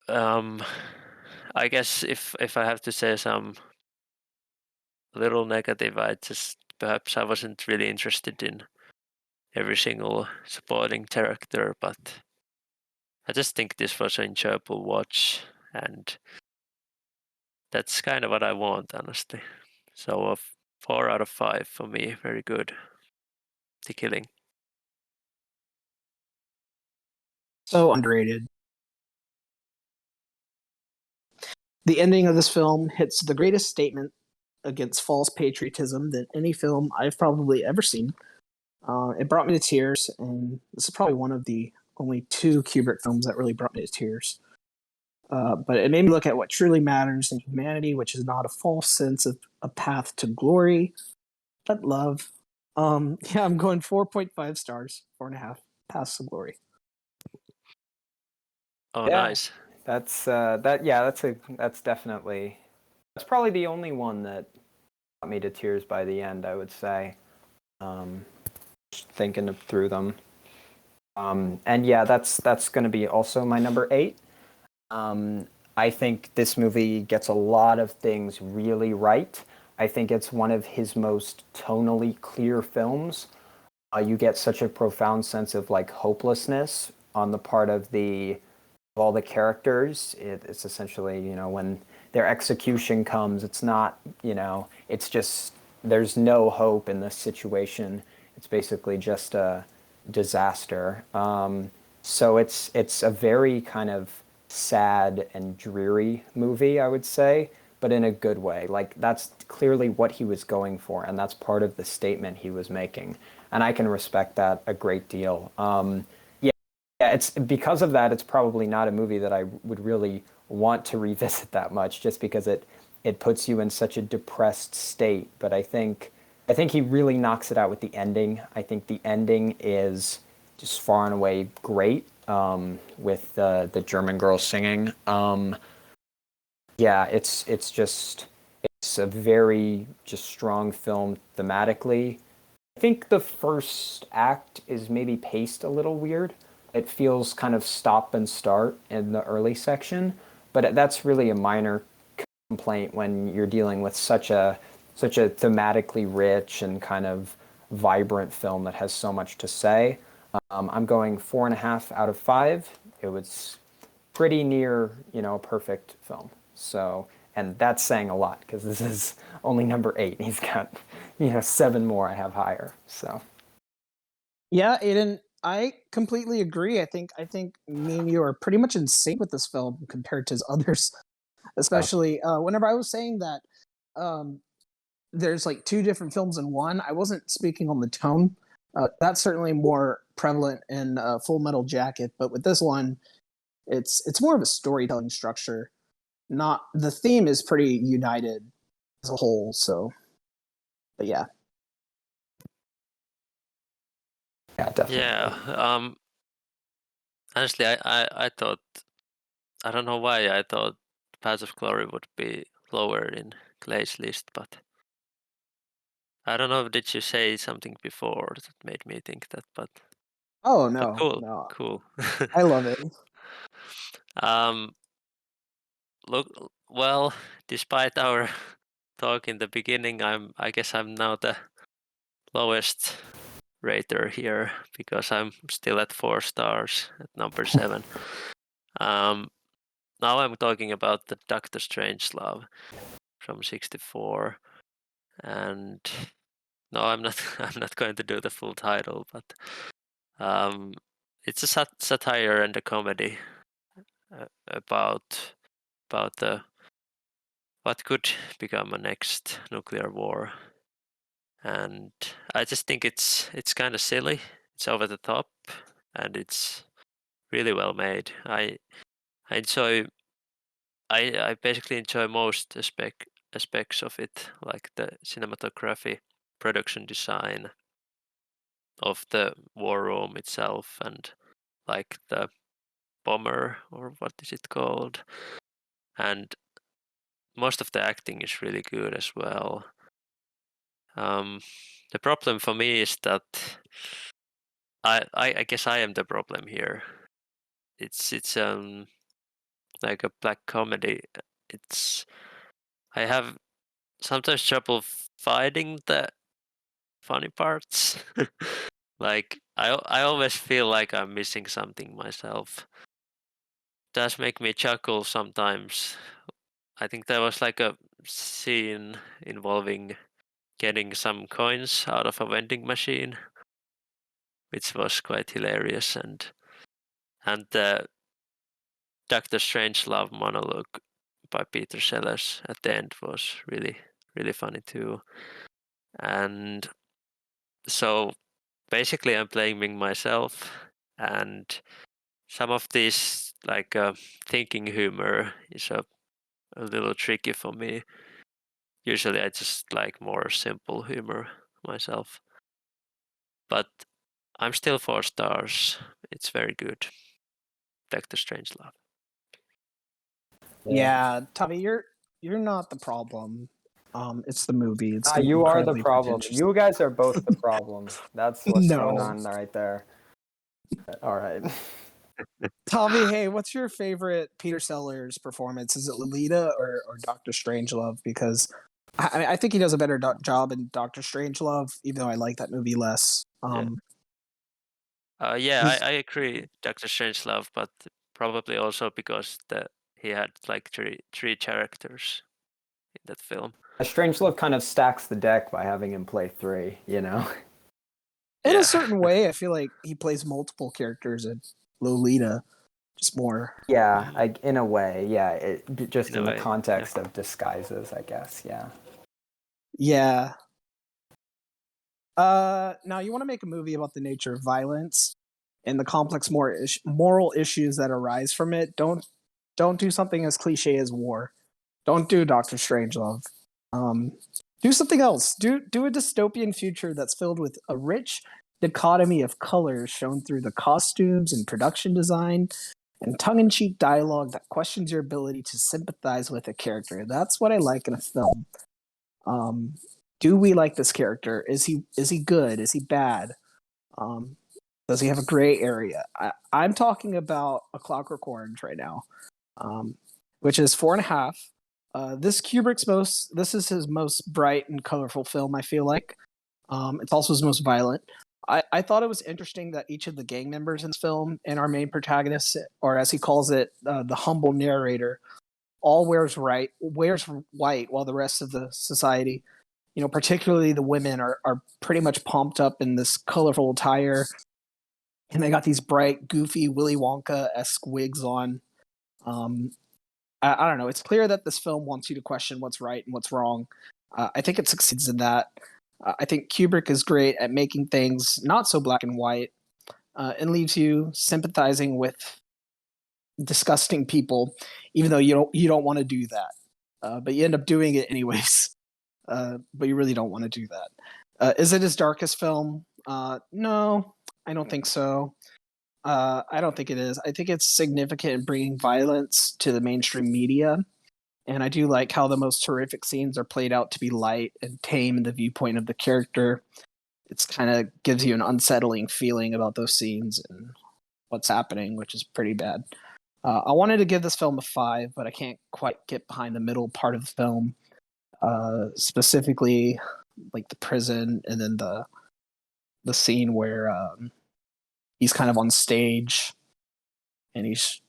I guess if I have to say some little negative, I just perhaps I wasn't really interested in every single supporting character, but I just think this was an enjoyable watch, and that's kind of what I want, honestly. So a 4 out of 5 for me, very good. The Killing. So underrated. The ending of this film hits the greatest statement against false patriotism than any film I've probably ever seen. It brought me to tears, and this is probably one of the only two Kubrick films that really brought me to tears. But it made me look at what truly matters in humanity, which is not a false sense of a path to glory, but love. Yeah, I'm going 4.5 stars, 4.5, paths to glory. Oh, Yeah, nice. that's that's definitely that's probably the only one that brought me to tears by the end, I would say. Just thinking through them. And yeah, that's going to be also my number 8. I think this movie gets a lot of things really right. I think it's one of his most tonally clear films. You get such a profound sense of like hopelessness on the part of all the characters. It's essentially, when their execution comes, it's not, it's just there's no hope in this situation. It's basically just a disaster. So it's a very kind of sad and dreary movie, I would say, but in a good way. Like that's clearly what he was going for, and that's part of the statement he was making. And I can respect that a great deal. Yeah, it's because of that. It's probably not a movie that I would really want to revisit that much, just because it puts you in such a depressed state. But I think he really knocks it out with the ending. I think the ending is just far and away great, with the German girl singing. Yeah, it's a very just strong film thematically. I think the first act is maybe paced a little weird. It feels kind of stop and start in the early section, but that's really a minor complaint when you're dealing with such a thematically rich and kind of vibrant film that has so much to say. I'm going 4.5 out of 5. It was pretty near, a perfect film. So, and that's saying a lot because this is only number 8. He's got, 7 more I have higher. So, Yeah, Aiden, I completely agree. I think me and you are pretty much in sync with this film compared to his others. uh, Especially whenever I was saying that um, there's like two different films in one, I wasn't speaking on the tone. That's certainly more prevalent in Full Metal Jacket, but with this one, it's more of a storytelling structure. Not the theme is pretty united as a whole. So, but yeah, yeah, definitely. Yeah. Honestly, I thought, I don't know why I thought Paths of Glory would be lower in Clay's list, but I don't know. Did you say something before that made me think that? oh But no, cool, no, cool. I love it. um, look, well, despite our talk in the beginning, I guess I'm now the lowest rater here because I'm still at 4 stars at number 7. Um, now I'm talking about the Doctor Strangelove from 64, and no, I'm not. I'm not going to do the full title, but um, it's a satire and a comedy about the what could become a next nuclear war, and I just think it's kind of silly. It's over the top, and it's really well made. I enjoy. I basically enjoy most aspects of it, like the cinematography, production design of the war room itself, and like the bomber, or what is it called, and most of the acting is really good as well. The problem for me is that I guess I am the problem here. It's like a black comedy. It's I have sometimes trouble finding the funny parts. Like I always feel like I'm missing something myself. Does make me chuckle sometimes. I think there was like a scene involving getting some coins out of a vending machine, which was quite hilarious, and the Doctor Strangelove monologue by Peter Sellers at the end was really funny too. And so basically, I'm blaming myself, and some of this like thinking humor is a little tricky for me. Usually, I just like more simple humor myself, but I'm still 4 stars. It's very good. Doctor Strangelove. Yeah, Tommy, you're not the problem. It's the movie. It's getting You are the incredibly problem. pretentious. You guys are both the problem. That's what's going No, on right there. All right. Tommy. Hey, what's your favorite Peter Sellers performance? Is it Lolita or Doctor Strangelove? Because I think he does a better job in Doctor Strangelove, even though I like that movie less. Yeah, yeah, He's I agree, Doctor Strangelove, but probably also because he had like three characters in that film. Strangelove kind of stacks the deck by having him play 3, you know? in a Yeah, certain way. I feel like he plays multiple characters in Lolita, just more. Yeah, in a way, yeah. Just in a in the way. Yeah. context of disguises, I guess, yeah. Yeah. Now you want to make a movie about the nature of violence and the complex moral issues that arise from it. Don't do something as cliche as war. Don't do Doctor Strangelove. Um, do something else. Do a dystopian future that's filled with a rich dichotomy of colors shown through the costumes and production design and tongue-in-cheek dialogue that questions your ability to sympathize with a character. That's what I like in a film. Um, do we like this character? Is he good? Is he bad? Um, does he have a gray area? I'm talking about A Clockwork Orange right now, which is 4.5. This is his most bright and colorful film. I feel like it's also his most violent. I thought it was interesting that each of the gang members in this film and our main protagonist, or as he calls it, the humble narrator, all wears white, while the rest of the society, particularly the women, are pretty much pumped up in this colorful attire, and they got these bright, goofy Willy Wonka esque wigs on. Um, I don't know. It's clear that this film wants you to question what's right and what's wrong. I think it succeeds in that. I think Kubrick is great at making things not so black and white, and leaves you sympathizing with disgusting people, even though you don't want to do that, but you end up doing it anyways. But you really don't want to do that. Is it his darkest film? No, I don't think so. I don't think it is. I think it's significant in bringing violence to the mainstream media, and I do like how the most horrific scenes are played out to be light and tame in the viewpoint of the character. It's kind of gives you an unsettling feeling about those scenes and what's happening, which is pretty bad. I wanted to give this film a 5, but I can't quite get behind the middle part of the film, specifically like the prison and then the scene where he's kind of on stage and he's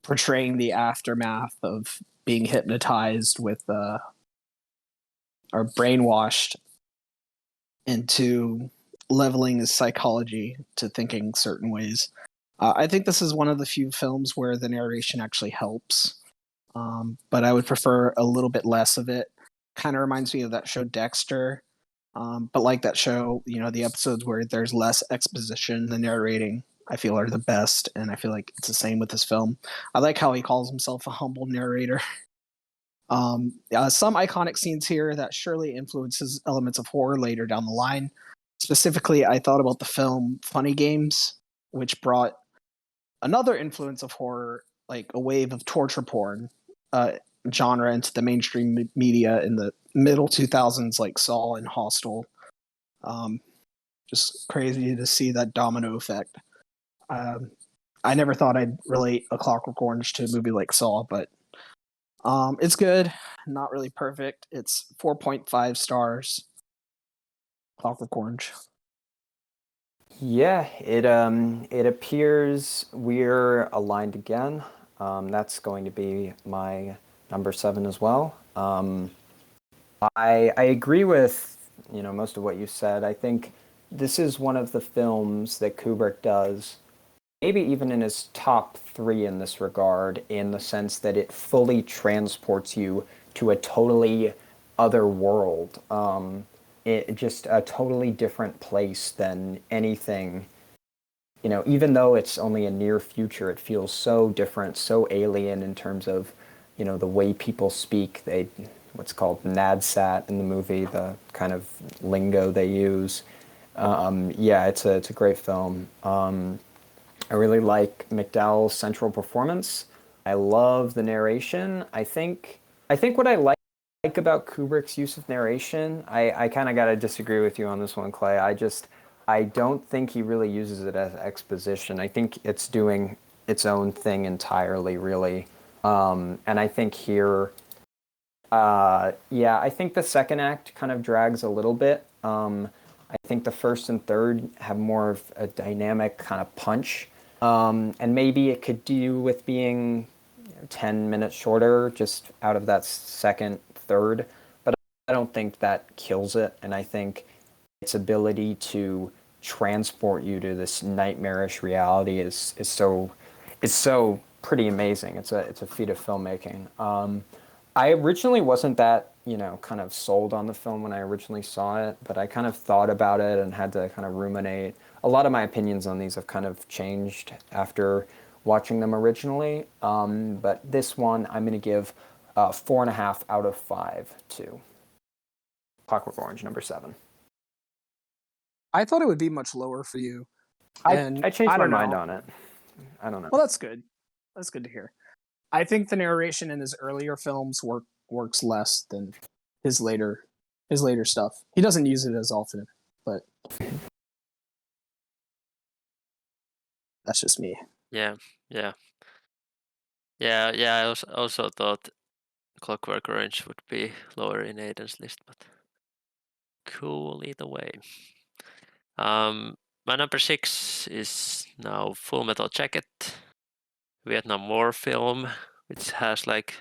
portraying the aftermath of being hypnotized with or brainwashed into leveling his psychology to thinking certain ways. I think this is one of the few films where the narration actually helps, but I would prefer a little bit less of it. Kind of reminds me of that show Dexter, but like that show, the episodes where there's less exposition, the narrating, I feel, are the best, and I feel like it's the same with this film. I like how he calls himself a humble narrator. Some iconic scenes here that surely influences elements of horror later down the line. Specifically, I thought about the film Funny Games, which brought another influence of horror, like a wave of torture porn genre into the mainstream media in the middle 2000s, like Saw and Hostel. Um, just crazy to see that domino effect. I never thought I'd relate A Clockwork Orange to a movie like Saw, but it's good, not really perfect. It's 4.5 stars. Clockwork Orange. Yeah, it appears we're aligned again. That's going to be my number 7 as well. I agree with most of what you said. I think this is one of the films that Kubrick does, maybe even in his top 3 in this regard, in the sense that it fully transports you to a totally other world. It just a totally different place than anything. Even though it's only a near future, it feels so different, so alien in terms of, the way people speak. What's called nadsat in the movie, the kind of lingo they use. Yeah, it's a great film. I really like McDowell's central performance. I love the narration. I think what I like about Kubrick's use of narration, I kind of got to disagree with you on this one, Clay. I don't think he really uses it as exposition. I think it's doing its own thing entirely, really. And I think here, yeah, I think the second act kind of drags a little bit. I think the first and third have more of a dynamic kind of punch. And maybe it could do with being 10 minutes shorter just out of that second, third. But I don't think that kills it. And I think its ability to transport you to this nightmarish reality is so pretty amazing. It's a feat of filmmaking. I originally wasn't that kind of sold on the film when I originally saw it, but I kind of thought about it and had to kind of ruminate. A lot of my opinions on these have kind of changed after watching them originally. But this one I'm going to give 4.5 out of 5 to Clockwork Orange, number 7. I thought it would be much lower for you. And I changed I my don't mind know. on it. I don't know. Well, that's good. That's good to hear. I think the narration in his earlier films works less than his later stuff. He doesn't use it as often, but that's just me. Yeah, yeah, yeah. I also thought Clockwork Orange would be lower in Aiden's list, but cool either way. My number 6 is now Full Metal Jacket, Vietnam War film, which has like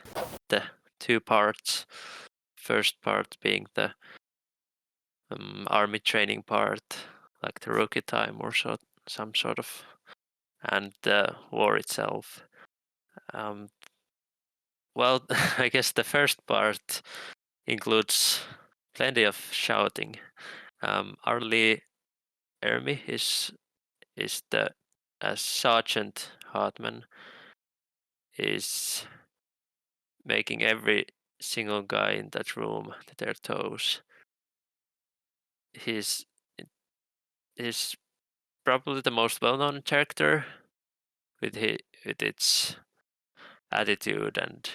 the 2 parts. First part being the army training part, like the rookie time or some sort of, and the war itself. Well, I guess the first part includes plenty of shouting. Arlie Ermy is the as Sergeant Hartman is making every single guy in that room to their toes. He's probably the most well-known character with its attitude, and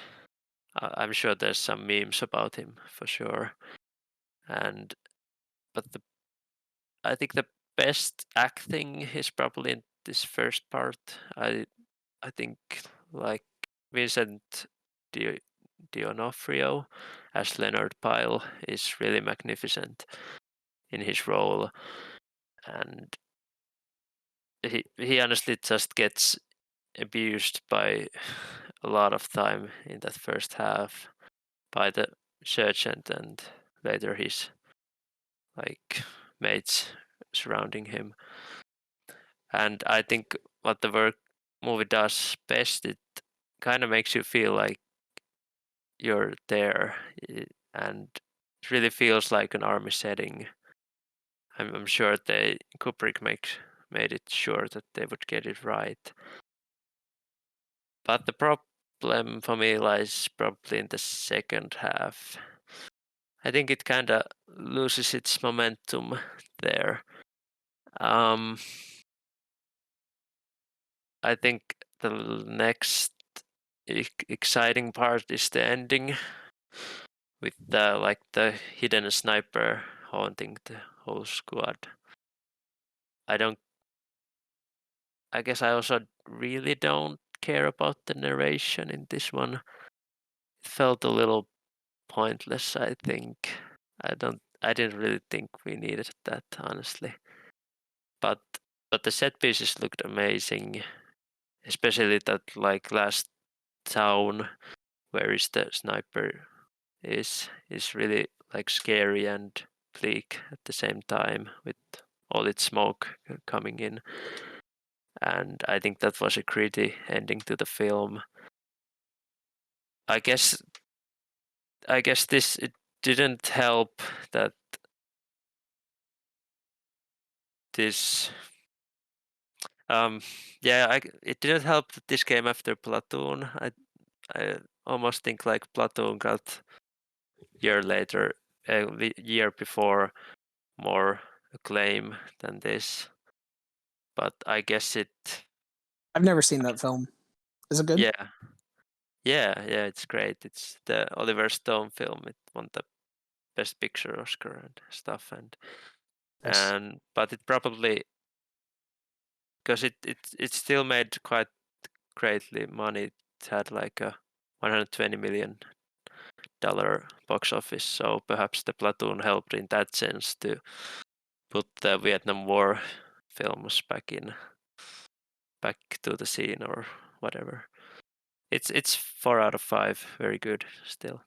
I'm sure there's some memes about him for sure. But I think the best acting is probably in this first part. I think like Vincent D'Onofrio as Leonard Pyle is really magnificent in his role, and he honestly just gets abused by a lot of time in that first half by the sergeant and later his like mates surrounding him. And I think what the movie does best, it kind of makes you feel like you're there, and it really feels like an army setting. I'm sure Kubrick made it sure that they would get it right. But the problem for me lies probably in the second half. I think it kind of loses its momentum there. Um, I think the next exciting part is the ending with the hidden sniper haunting the whole squad. I guess I also really don't care about the narration in this one. It felt a little pointless, I think. I didn't really think we needed that, honestly. But But the set pieces looked amazing, especially that like last town where is the sniper is really like scary and bleak at the same time with all its smoke coming in. And I think that was a gritty ending to the film. I guess this it didn't help that this it didn't help that this came after Platoon. I almost think like Platoon got year later, a year before, more acclaim than this. But I guess it. I've never seen that film. Is it good? Yeah, it's great. It's the Oliver Stone film. It won the Best Picture Oscar and stuff, Nice. but it probably because it still made quite greatly money. It had like a $120 million box office, so perhaps the Platoon helped in that sense to put the Vietnam War films back to the scene or whatever. It's 4 out of 5, very good still.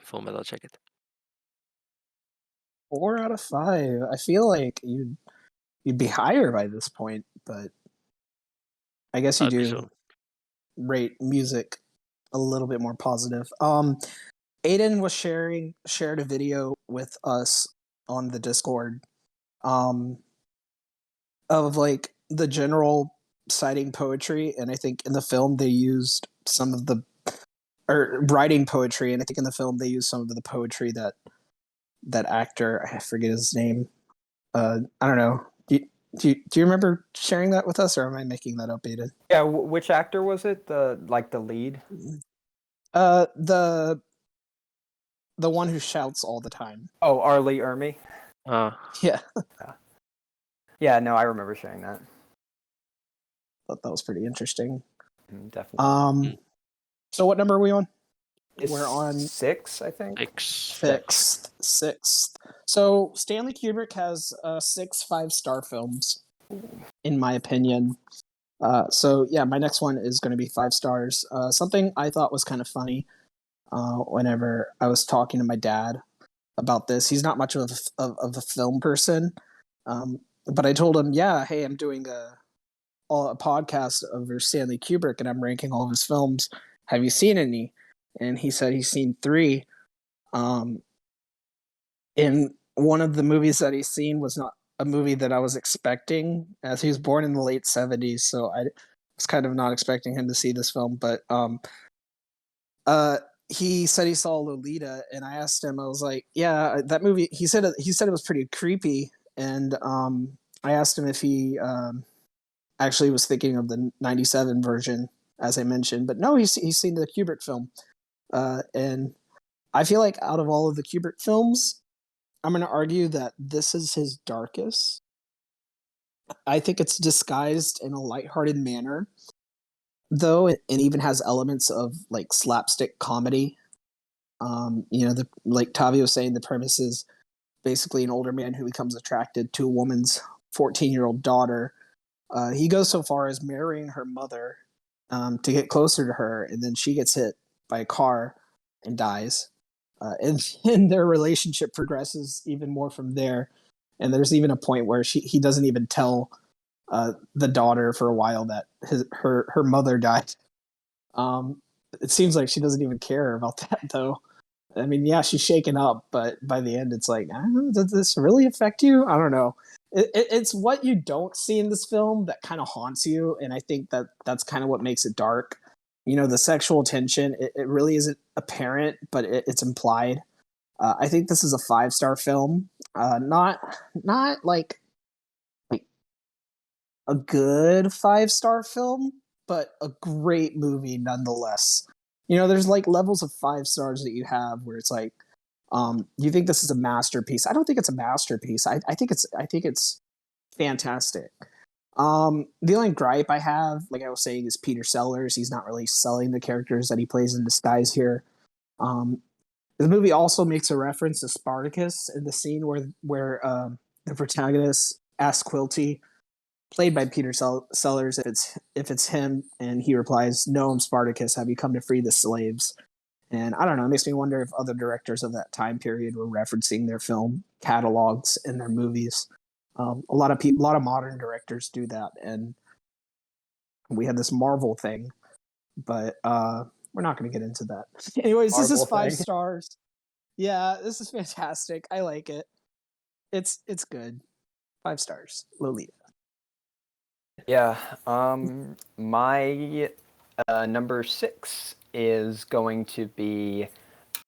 Full Metal Jacket. 4 out of 5. I feel like you'd be higher by this point, but I guess you I'll be do soon. rate music a little bit more positive. Aiden was shared a video with us on the Discord of like the general citing poetry, and I think in the film they used some of the or writing poetry, and I think in the film they used some of the poetry that actor, I forget his name. I don't know. Do you remember sharing that with us, or am I making that up, Aiden? Yeah, which actor was it? The lead? The one who shouts all the time. Oh, Arlie Ermy. Yeah, Yeah, no, I remember sharing that. thought that was pretty interesting. Definitely. So what number are we on? We're on 6, I think. Sixth. So Stanley Kubrick has 6 5-star films, in my opinion. So yeah, my next one is going to be 5 stars. Something I thought was kind of funny whenever I was talking to my dad about this. He's not much of a film person, but I told him, yeah, hey, I'm doing a podcast over Stanley Kubrick, and I'm ranking all of his films. Have you seen any? And he said he's seen 3. And one of the movies that he's seen was not a movie that I was expecting, as he was born in the late 70s, so I was kind of not expecting him to see this film. But he said he saw Lolita, and I asked him, I was like, yeah, that movie. He said it was pretty creepy, and I asked him if he actually was thinking of the '97 version, as I mentioned, but no, he's seen the Kubrick film, and I feel like out of all of the Kubrick films, I'm going to argue that this is his darkest. I think it's disguised in a lighthearted manner, though, it even has elements of like slapstick comedy. Like Tavi was saying, the premise is basically an older man who becomes attracted to a woman's 14-year-old daughter. He goes so far as marrying her mother to get closer to her, and then she gets hit by a car and dies. And their relationship progresses even more from there. And there's even a point where he doesn't even tell the daughter for a while that her mother died. It seems like she doesn't even care about that, though. I mean, yeah, she's shaken up, but by the end, it's like, does this really affect you? I don't know. It's what you don't see in this film that kind of haunts you, and I think that's kind of what makes it dark. The sexual tension, it really isn't apparent, but it's implied. I think this is a 5-star film. Not like a good 5-star film, but a great movie nonetheless. There's like levels of 5 stars that you have where it's like, you think this is a masterpiece. I don't think it's a masterpiece. I think it's fantastic. The only gripe I have, like I was saying, is Peter Sellers. He's not really selling the characters that he plays in disguise here. The movie also makes a reference to Spartacus in the scene where the protagonist asks Quilty, played by Peter Sellers, if it's him, and he replies, "No, I'm Spartacus. Have you come to free the slaves?" And I don't know, it makes me wonder if other directors of that time period were referencing their film catalogs in their movies. A lot of modern directors do that, and we had this Marvel thing, but we're not going to get into that. Anyways, this is Marvel 5 thing. stars. Yeah, this is fantastic. I like it. It's good. 5 stars. Lolita. Yeah. My number 6 is going to be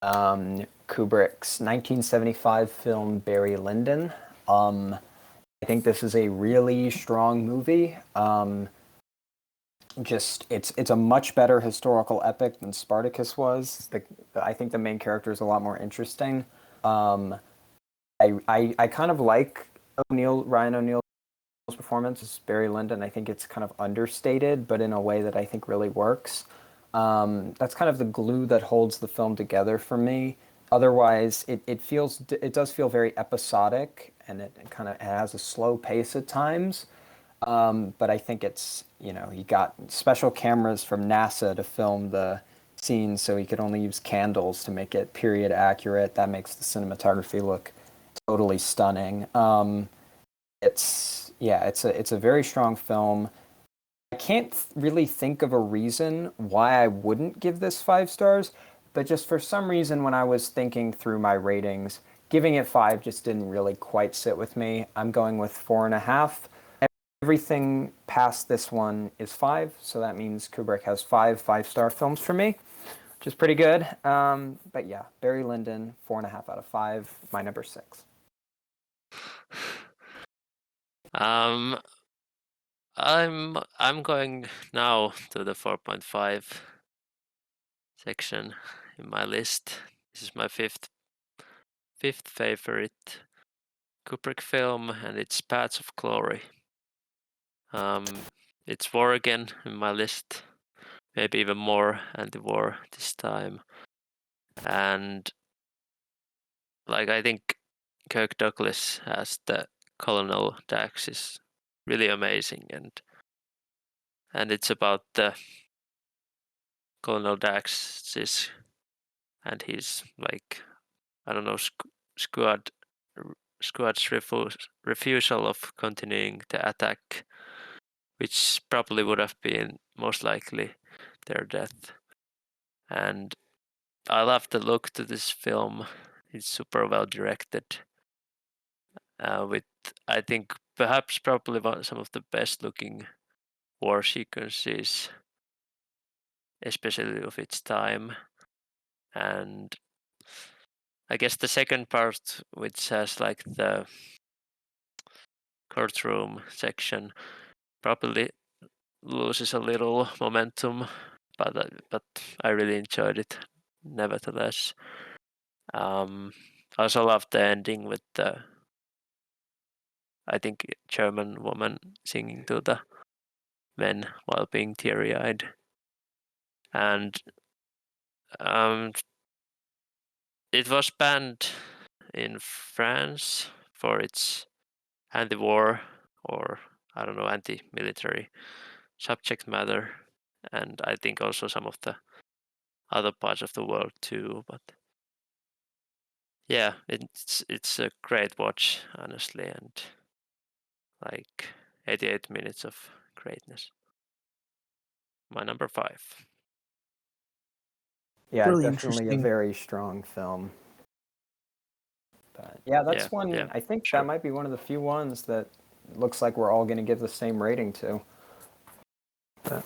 Kubrick's 1975 film Barry Lyndon. I think this is a really strong movie. It's a much better historical epic than Spartacus was. I think the main character is a lot more interesting. I kind of like Ryan O'Neill's performance as Barry Lyndon. I think it's kind of understated, but in a way that I think really works. That's kind of the glue that holds the film together for me. Otherwise, it does feel very episodic, and it kind of has a slow pace at times. But I think he got special cameras from NASA to film the scenes, so he could only use candles to make it period accurate. That makes the cinematography look totally stunning. It's a very strong film. I can't really think of a reason why I wouldn't give this 5 stars, but just for some reason when I was thinking through my ratings, giving it 5 just didn't really quite sit with me. I'm going with 4.5. Everything past this one is 5, so that means Kubrick has 5-star films for me, which is pretty good. But yeah, Barry Lyndon, 4.5 out of 5, my number 6. I'm going now to the 4.5 section in my list. This is my fifth favorite Kubrick film, and it's Paths of Glory. It's war again in my list, maybe even more anti-war this time. And I think Kirk Douglas as the Colonel Dax is really amazing, and it's about the Colonel Dax's and his squad's refusal of continuing the attack, which probably would have been most likely their death. And I love the look to this film. It's super well directed, with I think perhaps probably some of the best looking war sequences, especially of its time. And I guess the second part, which has the courtroom section, probably loses a little momentum, but I really enjoyed it nevertheless. I also loved the ending with the, I think, German woman singing to the men while being teary-eyed. And it was banned in France for its anti-war, or I don't know, anti-military subject matter, and I think also some of the other parts of the world too. But yeah, it's a great watch, honestly, and 88 minutes of greatness. My number 5. Yeah, Really definitely a interesting. very strong film. But yeah, that's one. Yeah, I think sure. that might be one of the few ones that looks like we're all going to give the same rating to. But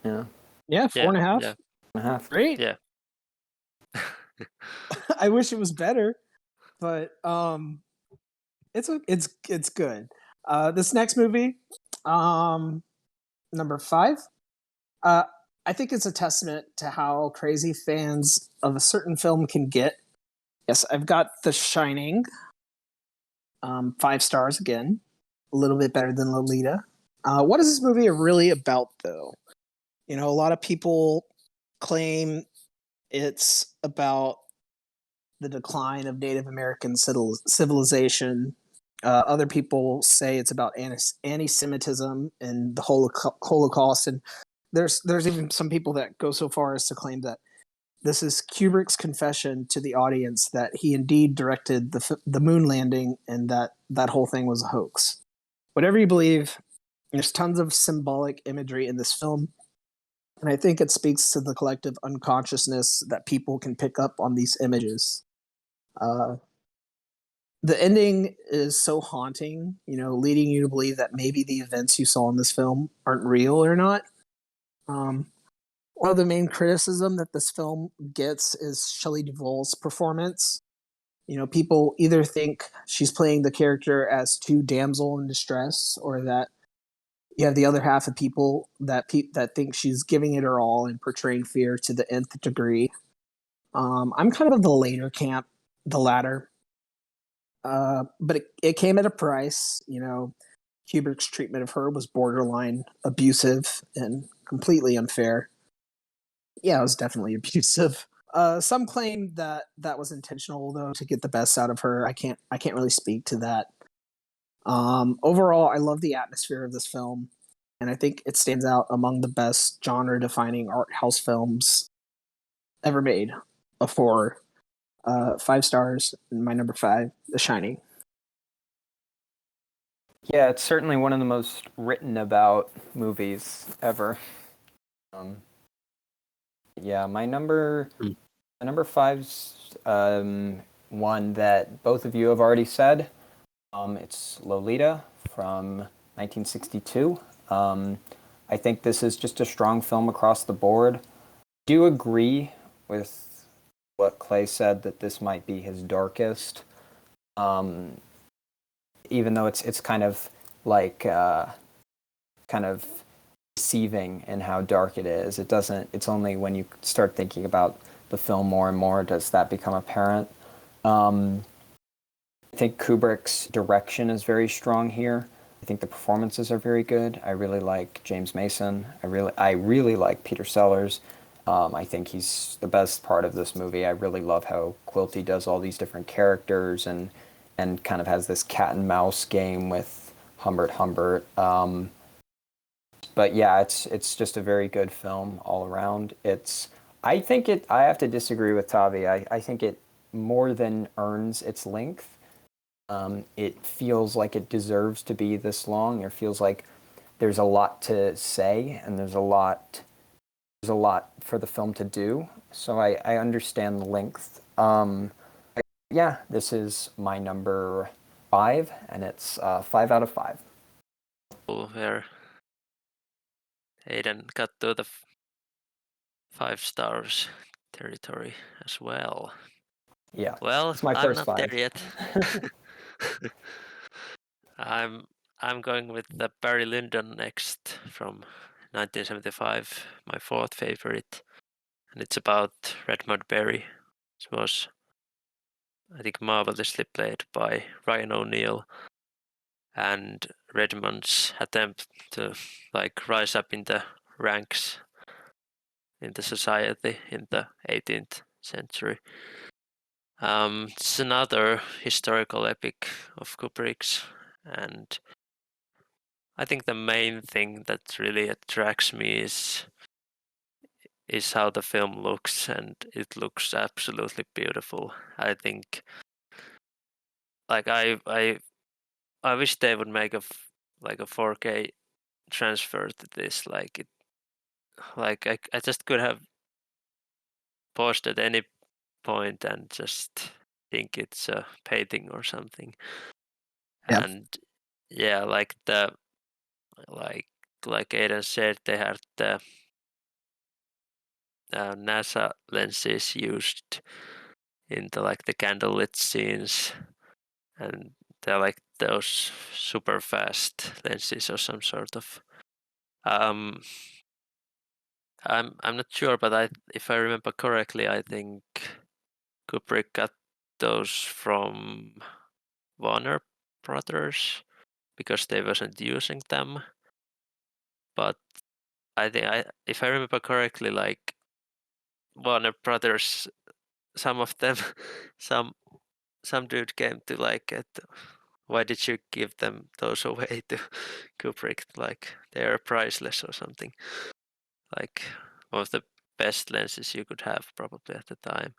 yeah, Yeah, 4.5. Yeah. 4.5. Great. Yeah. I wish it was better, but it's good. This next movie, number 5. I think it's a testament to how crazy fans of a certain film can get. Yes, I've got The Shining. 5 stars again, a little bit better than Lolita. What is this movie really about, though? A lot of people claim it's about the decline of Native American civilization, Other people say it's about anti-Semitism and the Holocaust, and there's even some people that go so far as to claim that this is Kubrick's confession to the audience that he indeed directed the moon landing and that whole thing was a hoax. Whatever you believe, there's tons of symbolic imagery in this film, and I think it speaks to the collective unconsciousness that people can pick up on these images. Uh, the ending is so haunting, leading you to believe that maybe the events you saw in this film aren't real or not. One of the main criticism that this film gets is Shelley Duvall's performance. People either think she's playing the character as too damsel in distress, or that you have the other half of people that think she's giving it her all and portraying fear to the nth degree. I'm kind of the later camp, the latter. But it came at a price. Kubrick's treatment of her was borderline abusive and completely unfair. Yeah, it was definitely abusive. Some claim that that was intentional, though, to get the best out of her. I can't really speak to that. Overall, I love the atmosphere of this film, and I think it stands out among the best genre-defining art house films ever made. A 4, 5 stars. My number 5, The Shining. Yeah, it's certainly one of the most written about movies ever. Yeah, my number five's one that both of you have already said. It's Lolita from 1962. I think this is just a strong film across the board. I do agree with what Clay said that this might be his darkest. Even though it's kind of like kind of deceiving in how dark it is. It's only when you start thinking about the film more and more does that become apparent. I think Kubrick's direction is very strong here. I think the performances are very good. I really like James Mason. I really like Peter Sellers. I think he's the best part of this movie. I really love how Quilty does all these different characters and kind of has this cat and mouse game with Humbert Humbert. But yeah, it's just a very good film all around. I have to disagree with Tavi. I think it more than earns its length. It feels like it deserves to be this long. It feels like there's a lot to say and there's a lot for the film to do. So I understand the length. Yeah, this is my number 5, and it's 5 out of 5. Where Aiden got to the 5 stars territory as well. Yeah, Well, it's my I'm first not 5. there yet. I'm going with the Barry Lyndon next from 1975, my 4th favorite, and it's about Redmond Berry. It was, I think, marvelously played by Ryan O'Neal, and Redmond's attempt to rise up in the ranks in the society in the 18th century. It's another historical epic of Kubrick's, and I think the main thing that really attracts me is how the film looks, and it looks absolutely beautiful. I think, I wish they would make a 4K transfer to this. I just could have paused at any point and just think it's a painting or something. Yep. And yeah, like Aiden said, they had the NASA lenses used in the candlelit scenes, and they're like those super fast lenses or some sort of. I'm not sure, but if I remember correctly, I think Kubrick got those from Warner Brothers because they wasn't using them. But I think if I remember correctly, like Warner Brothers, some of them, some dude came to why did you give those away to Kubrick? Like they are priceless or something. Like one of the best lenses you could have probably at the time.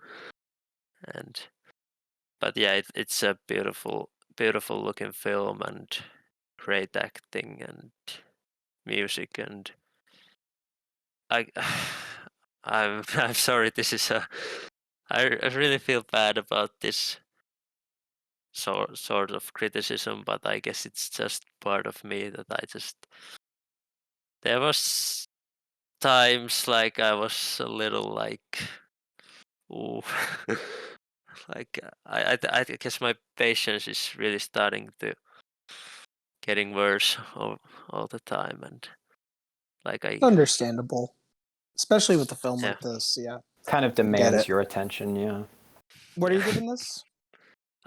But yeah, it's a beautiful looking film and great acting and music, and I I'm sorry, this is I really feel bad about this sort of criticism, but I guess it's just part of me that there was times like I was a little like, ooh. Like I guess my patience is really starting to getting worse all the time, and like Understandable, especially with a film yeah. like this. Yeah, Kind of get demands it. your attention, yeah. What are you Yeah. giving this?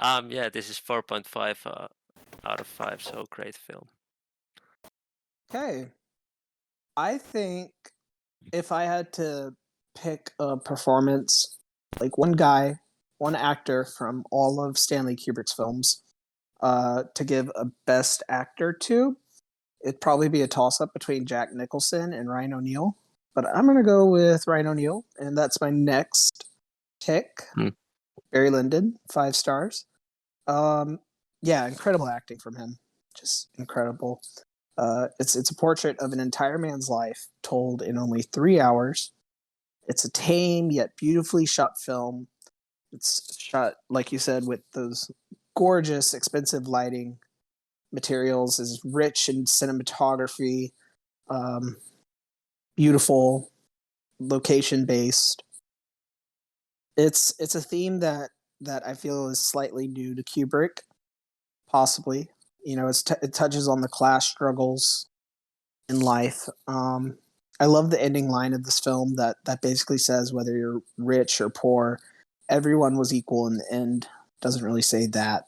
Yeah, this is 4.5 out of 5, so great film. Okay, I think if I had to pick a performance, like one guy, one actor from all of Stanley Kubrick's films, to give a best actor to, it'd probably be a toss up between Jack Nicholson and Ryan O'Neal. But I'm going to go with Ryan O'Neal, and that's my next pick. Hmm. Barry Lyndon, 5 stars. Um, yeah, incredible acting from him, just incredible. It's a portrait of an entire man's life told in only 3 hours. It's a tame yet beautifully shot film. It's shot, like you said, with those gorgeous, expensive lighting materials. Is rich in cinematography, um, beautiful, location based. It's a theme that I feel is slightly new to Kubrick, possibly. You know, it touches on the class struggles in life. I love the ending line of this film that basically says whether you're rich or poor, everyone was equal in the end. Doesn't really say that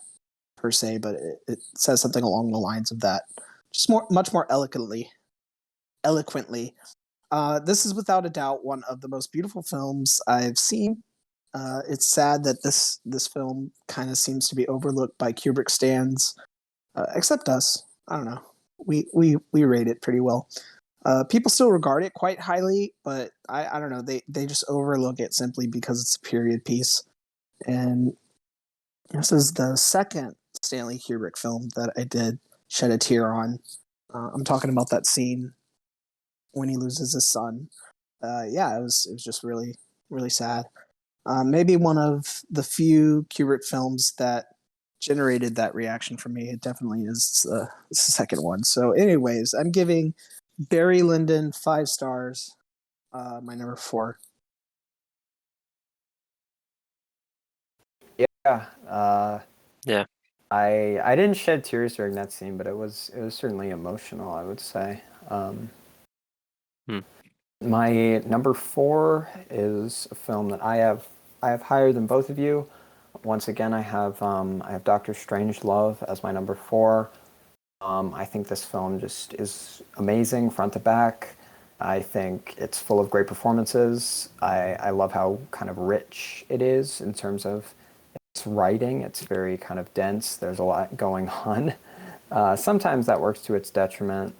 per se, but it says something along the lines of that, just much more eloquently. This is without a doubt one of the most beautiful films I've seen. It's sad that this film kind of seems to be overlooked by Kubrick stands, except us. I don't know. We rate it pretty well. People still regard it quite highly, but I don't know. They just overlook it simply because it's a period piece. And this is the second Stanley Kubrick film that I did shed a tear on. I'm talking about that scene when he loses his son. Yeah, it was just really sad. Maybe one of the few Kubrick films that generated that reaction for me. It definitely is the second one. So, anyways, I'm giving Barry Lyndon 5 stars. My number 4. Yeah. Yeah. I didn't shed tears during that scene, but it was certainly emotional, I would say. Hmm. My number 4 is a film that I have higher than both of you. Once again, I have Doctor Strangelove as my number 4. I think this film just is amazing front to back. I think it's full of great performances. I love how kind of rich it is in terms of its writing. It's very kind of dense. There's a lot going on. Sometimes that works to its detriment.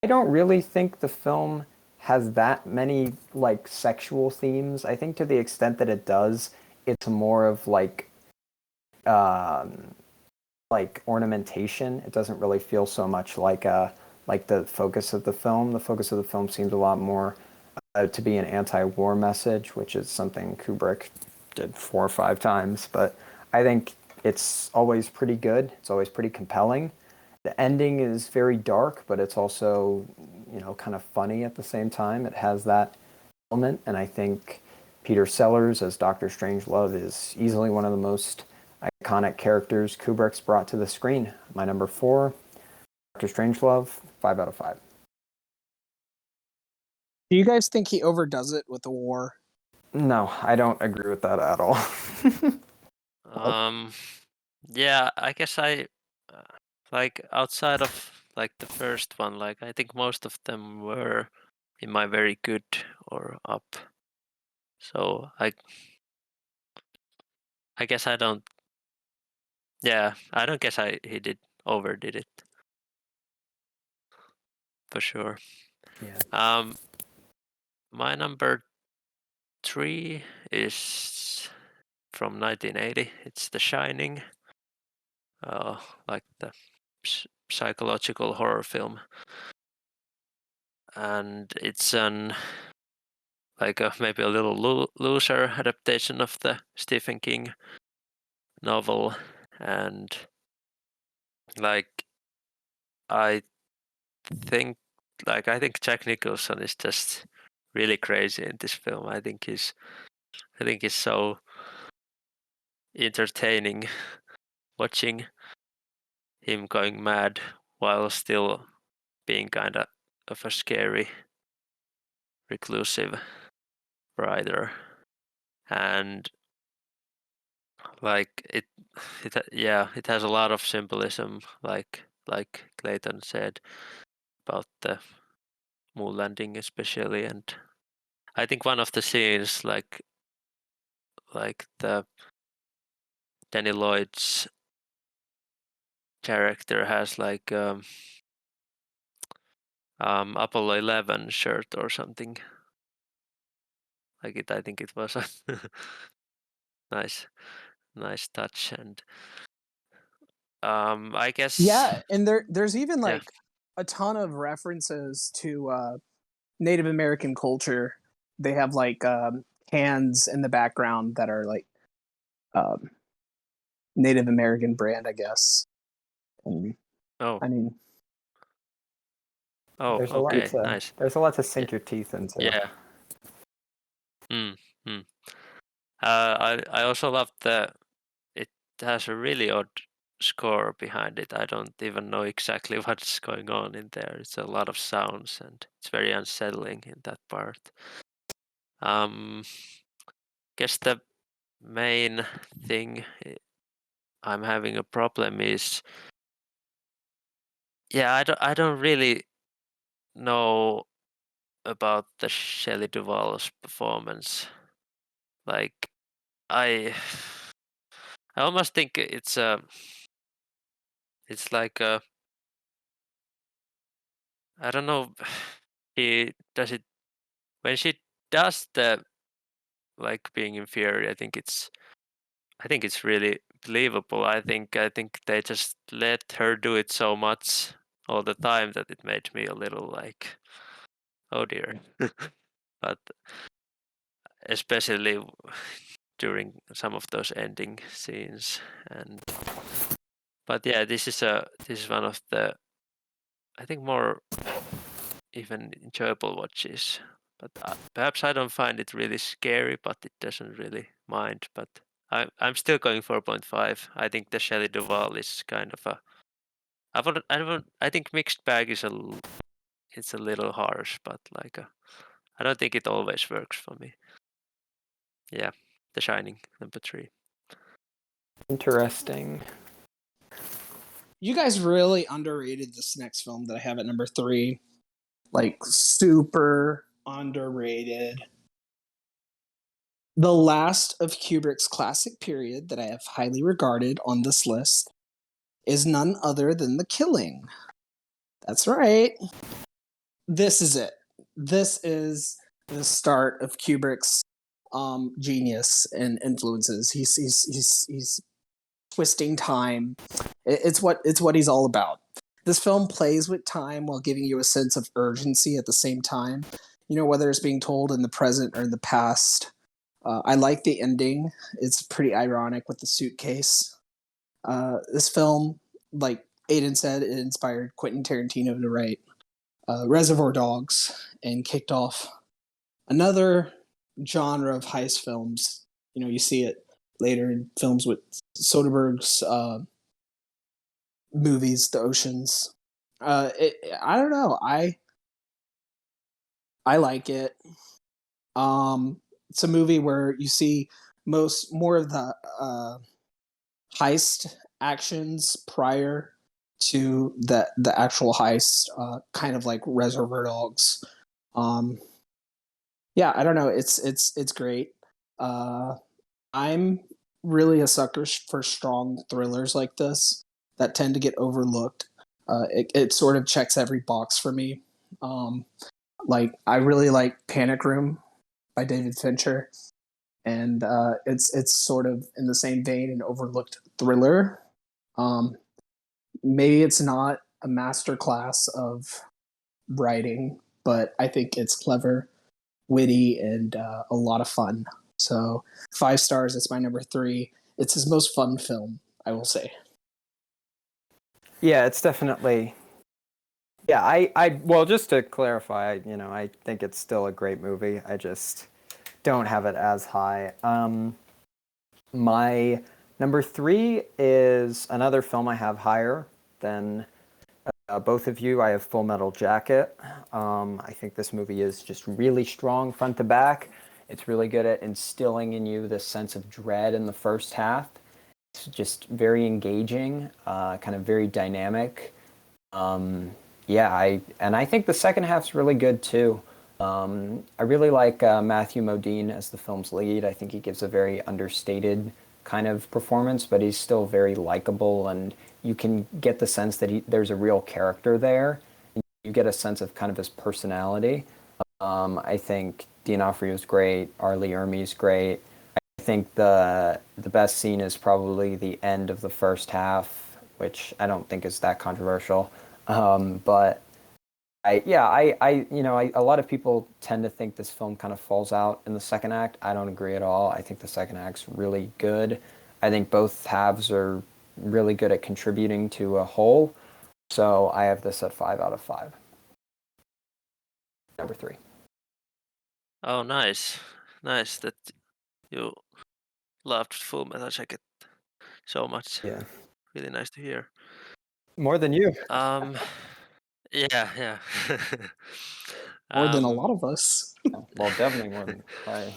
I don't really think the film has that many like sexual themes. I think to the extent that it does, it's more of um, like ornamentation. It doesn't really feel so much like the focus of the film. The focus of the film seems a lot more to be an anti-war message, which is something Kubrick did 4 or 5 times. But I think it's always pretty good. It's always pretty compelling. The ending is very dark, but it's also, you know, kind of funny at the same time. It has that element, and I think Peter Sellers as Doctor Strangelove is easily one of the most iconic characters Kubrick's brought to the screen. My number 4, Doctor Strangelove, 5 out of 5. Do you guys think he overdoes it with the war? No, I don't agree with that at all. Yeah, I guess uh, like outside of like the first one, like I think most of them were in my very good or up. So I guess I don't Yeah, I don't guess he overdid it for sure. Yeah. My number 3 is from 1980. It's The Shining, like the psychological horror film, and it's maybe a little looser adaptation of the Stephen King novel, and like I think I think Jack Nicholson is just really crazy in this film. I think he's so entertaining watching him going mad while still being kind of a scary, reclusive writer. And like it has a lot of symbolism, like Clayton said about the moon landing especially. And I think one of the scenes, like the Danny Lloyd's character has Apollo 11 shirt or something like it. I think it was a nice touch. And I guess, Yeah, and there's even yeah. like a ton of references to Native American culture. They have like cans in the background that are like um, Native American brand, I guess. And Oh, I mean, There's a lot okay, to nice. there's a lot to Yeah, sink your teeth into. yeah. Mm, mm. I also love it has a really odd score behind it. I don't even know exactly what's going on in there. It's a lot of sounds and it's very unsettling in that part. Um, guess the main thing I'm having a problem is, yeah, I don't really know about the Shelley Duvall's performance. Like I I almost think it's like a, I don't know, he does it when she does the like being inferior. I think it's really believable. I think they just let her do it so much all the time that it made me a little like, oh dear. But especially during some of those ending scenes. And but yeah, this is one of the, I think, more even enjoyable watches. But perhaps I don't find it really scary, but it doesn't really mind. But I'm still going 4.5. I think the Shelley Duvall is kind of a, I think mixed bag it's a little harsh, but I don't think it always works for me. Yeah, The Shining, number 3. Interesting. you guys really underrated this next film that I have at number 3. Like super underrated. The last of Kubrick's classic period that I have highly regarded on this list is none other than The Killing. That's right. This is it. This is the start of Kubrick's genius and influences. He's twisting time. It's what he's all about. This film plays with time while giving you a sense of urgency at the same time. You know, whether it's being told in the present or in the past. I like the ending. It's pretty ironic with the suitcase. This film, like Aiden said, it inspired Quentin Tarantino to write Reservoir Dogs and kicked off another genre of heist films. You know, you see it later in films with Soderbergh's movies, The Oceans. I don't know. I like it. It's a movie where you see more of the heist actions prior to the actual heist, kind of like Reservoir Dogs. Um, yeah, I don't know. It's great. I'm really a sucker for strong thrillers like this that tend to get overlooked. It sort of checks every box for me. Um, like I really like Panic Room by David Fincher, and it's sort of in the same vein, an overlooked thriller. Um, Maybe it's not a master class of writing, but I think it's clever, witty, and a lot of fun. So 5 stars. It's my number 3. It's his most fun film, I will say. Yeah, it's definitely. Yeah, well, just to clarify, I think it's still a great movie. I just don't have it as high. My number 3 is another film I have higher than both of you. I have Full Metal Jacket. I think this movie is just really strong front to back. It's really good at instilling in you this sense of dread in the first half. It's just very engaging, kind of very dynamic. Yeah, I think the second half's really good too. I really like Matthew Modine as the film's lead. I think he gives a very understated kind of performance, but he's still very likable, and you can get the sense that there's a real character there. You get a sense of kind of his personality. I think D'Onofrio's great. Arlie Ermey's great. I think the best scene is probably the end of the first half, which I don't think is that controversial. But a lot of people tend to think this film kind of falls out in the second act. I don't agree at all. I think the second act's really good. I think both halves are really good at contributing to a whole. So I have this at 5 out of 5. Number 3. Oh, nice. Nice that you loved Full Metal Jacket so much. Yeah. Really nice to hear. More than you. Yeah. More than a lot of us. Well, definitely more than I.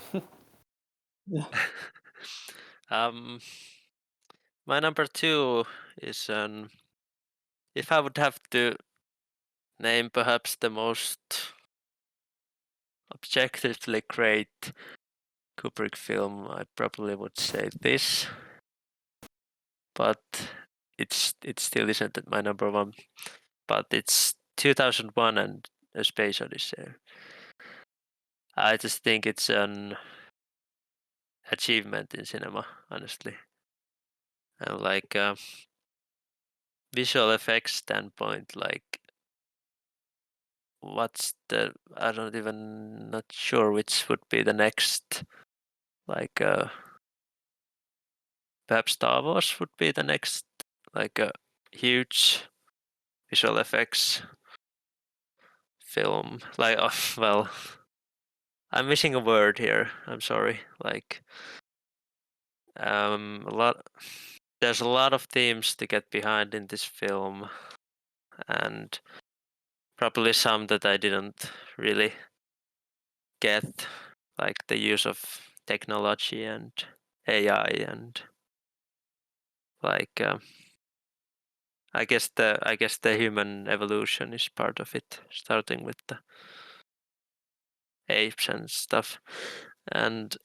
Yeah. My number 2 is if I would have to name perhaps the most objectively great Kubrick film, I probably would say this, but it still isn't my number 1. But it's 2001 and A Space Odyssey. I just think it's an achievement in cinema, honestly. And like visual effects standpoint, like I don't even not sure which would be the next, like perhaps Star Wars would be the next, like a huge visual effects film. Like well, I'm missing a word here. I'm sorry. Like a lot. There's a lot of themes to get behind in this film, and probably some that I didn't really get, like the use of technology and AI, and like I guess the human evolution is part of it, starting with the apes and stuff, and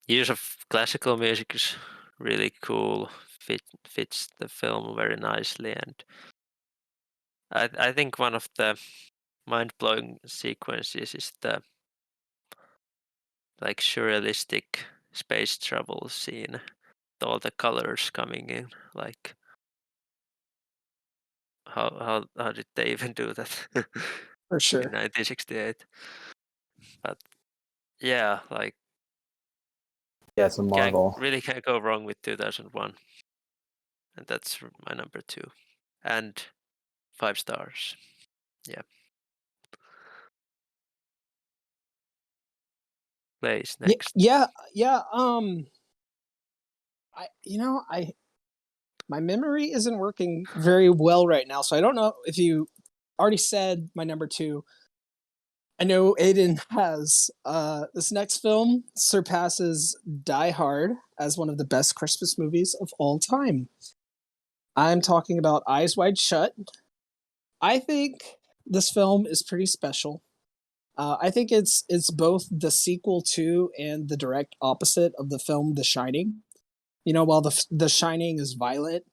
use of classical music is really cool. Fits the film very nicely, and I think one of the mind-blowing sequences is the like surrealistic space travel scene, with all the colors coming in. Like how did they even do that For in sure. 1968? But yeah, like Yeah, it's a marvel. really can't go wrong with 2001, and that's my number 2, and 5 stars. Yeah, plays next. Yeah. I my memory isn't working very well right now, so I don't know if you already said my number 2. I know Aiden has. This next film surpasses Die Hard as one of the best Christmas movies of all time. I'm talking about Eyes Wide Shut. I think this film is pretty special. I think it's both the sequel to and the direct opposite of the film The Shining. You know, while the Shining is violent,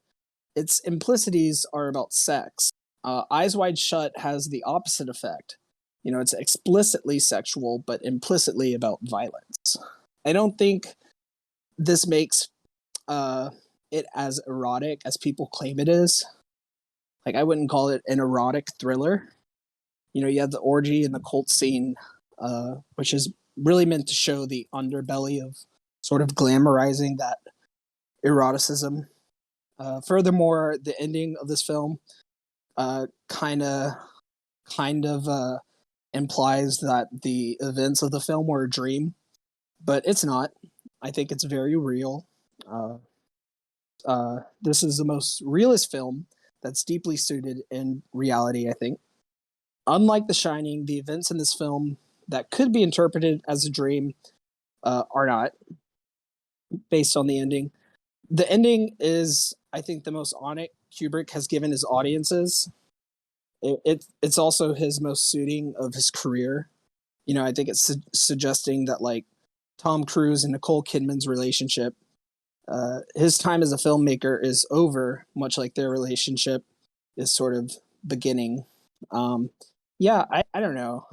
its implicities are about sex. Eyes Wide Shut has the opposite effect. You know, it's explicitly sexual, but implicitly about violence. I don't think this makes it as erotic as people claim it is. Like, I wouldn't call it an erotic thriller. You know, you have the orgy and the cult scene, which is really meant to show the underbelly of sort of glamorizing that eroticism. Furthermore, the ending of this film kind of implies that the events of the film were a dream, but it's not. I think it's very real. Uh, this is the most realist film that's deeply suited in reality, I think. Unlike The Shining, the events in this film that could be interpreted as a dream are not, based on the ending. The ending is, I think, the most honest Kubrick has given his audiences. It's also his most suiting of his career. You know, I think it's suggesting that, like, Tom Cruise and Nicole Kidman's relationship, his time as a filmmaker is over, much like their relationship is sort of beginning. Um, yeah, I don't know.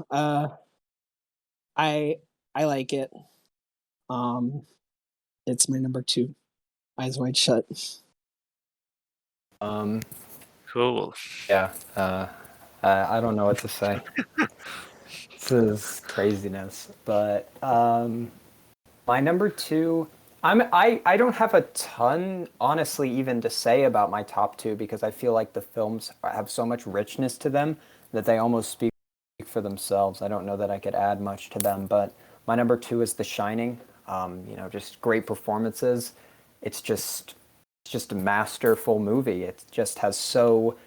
I I like it. Um, it's my number two. Eyes Wide Shut. Um, Cool. yeah, I don't know what to say. This is craziness, but my number two. I don't have a ton, honestly, even to say about my top two because I feel like the films have so much richness to them that they almost speak for themselves. I don't know that I could add much to them, but my number two is The Shining. Just great performances. It's just a masterful movie. It just has so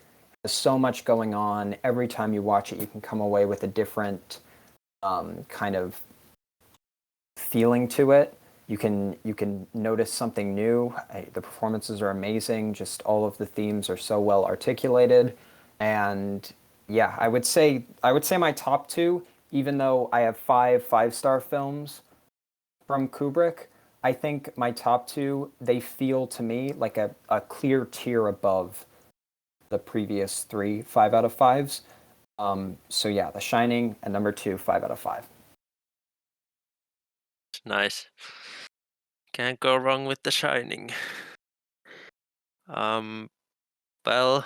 much going on. Every time you watch it, you can come away with a different kind of feeling to it. You can notice something new. The performances are amazing. Just all of the themes are so well articulated, and yeah, I would say my top two. Even though I have five-star films from Kubrick, I think my top two they feel to me like a clear tier above the previous three 5 out of 5s. So yeah, The Shining and number two 5 out of 5. Nice. Can't go wrong with The Shining. Um, well,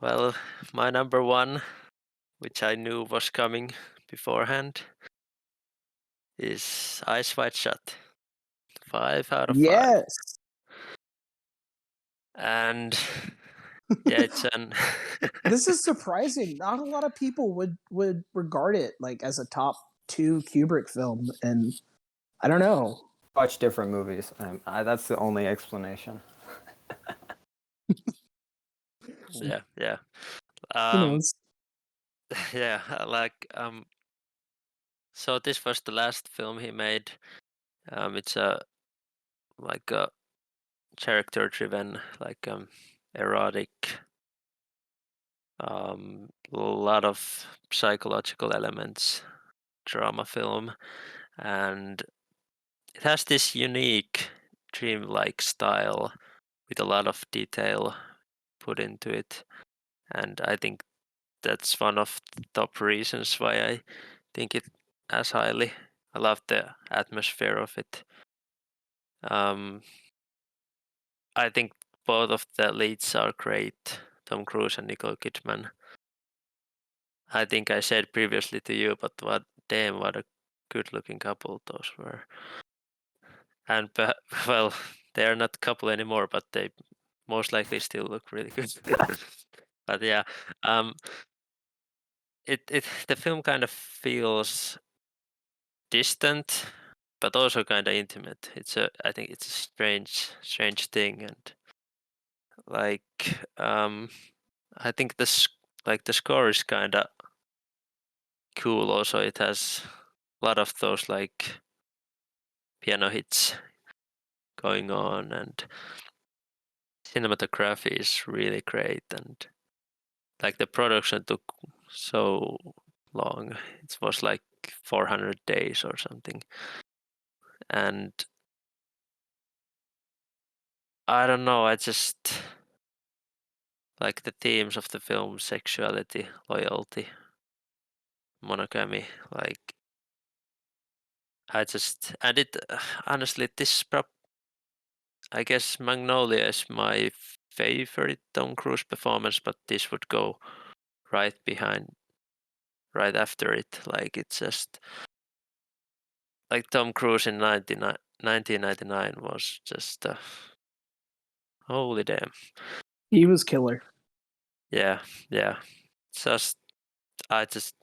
well, my number one, which I knew was coming beforehand, is Eyes Wide Shut. 5 out of 5. Yes. And yeah, it's an This is surprising. Not a lot of people would regard it like as a top two Kubrick film, and I don't know. Watch different movies. That's the only explanation. yeah. You know, Yeah, so this was the last film he made. It's a like a character driven, like erotic, a lot of psychological elements drama film, and it has this unique dreamlike style with a lot of detail put into it, and I think that's one of the top reasons why I think it as highly. I love the atmosphere of it. um I think both of the leads are great, Tom Cruise and Nicole Kidman. I think I said previously to you, but what a good looking couple those were. And well, they're not a couple anymore, but they most likely still look really good. But yeah, um, the film kind of feels distant, but also kind of intimate. I think it's a strange thing, and like I think the score is kind of cool. Also, it has a lot of those like piano hits going on, and cinematography is really great, and like the production took so long. It was like 400 days or something. And I don't know, I just like the themes of the film: sexuality, loyalty, monogamy. Like and it honestly, I guess Magnolia is my favorite Tom Cruise performance, but this would go right after it. Like it's just like Tom Cruise in 1999 was just holy damn. He was killer. Yeah, yeah. Just I just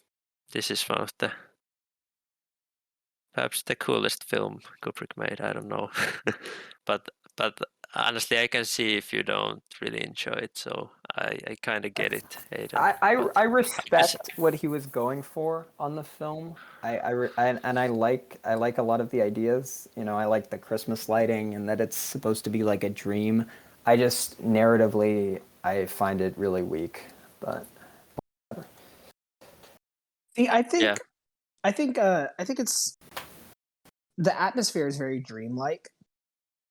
this is one of the perhaps the coolest film Kubrick made. I don't know, but honestly, I can see if you don't really enjoy it. So I kind of get it, Aiden. I respect what he was going for on the film. I like a lot of the ideas. You know, I like the Christmas lighting and that it's supposed to be like a dream. I just narratively I find it really weak. But See, Yeah. I think it's the atmosphere is very dreamlike.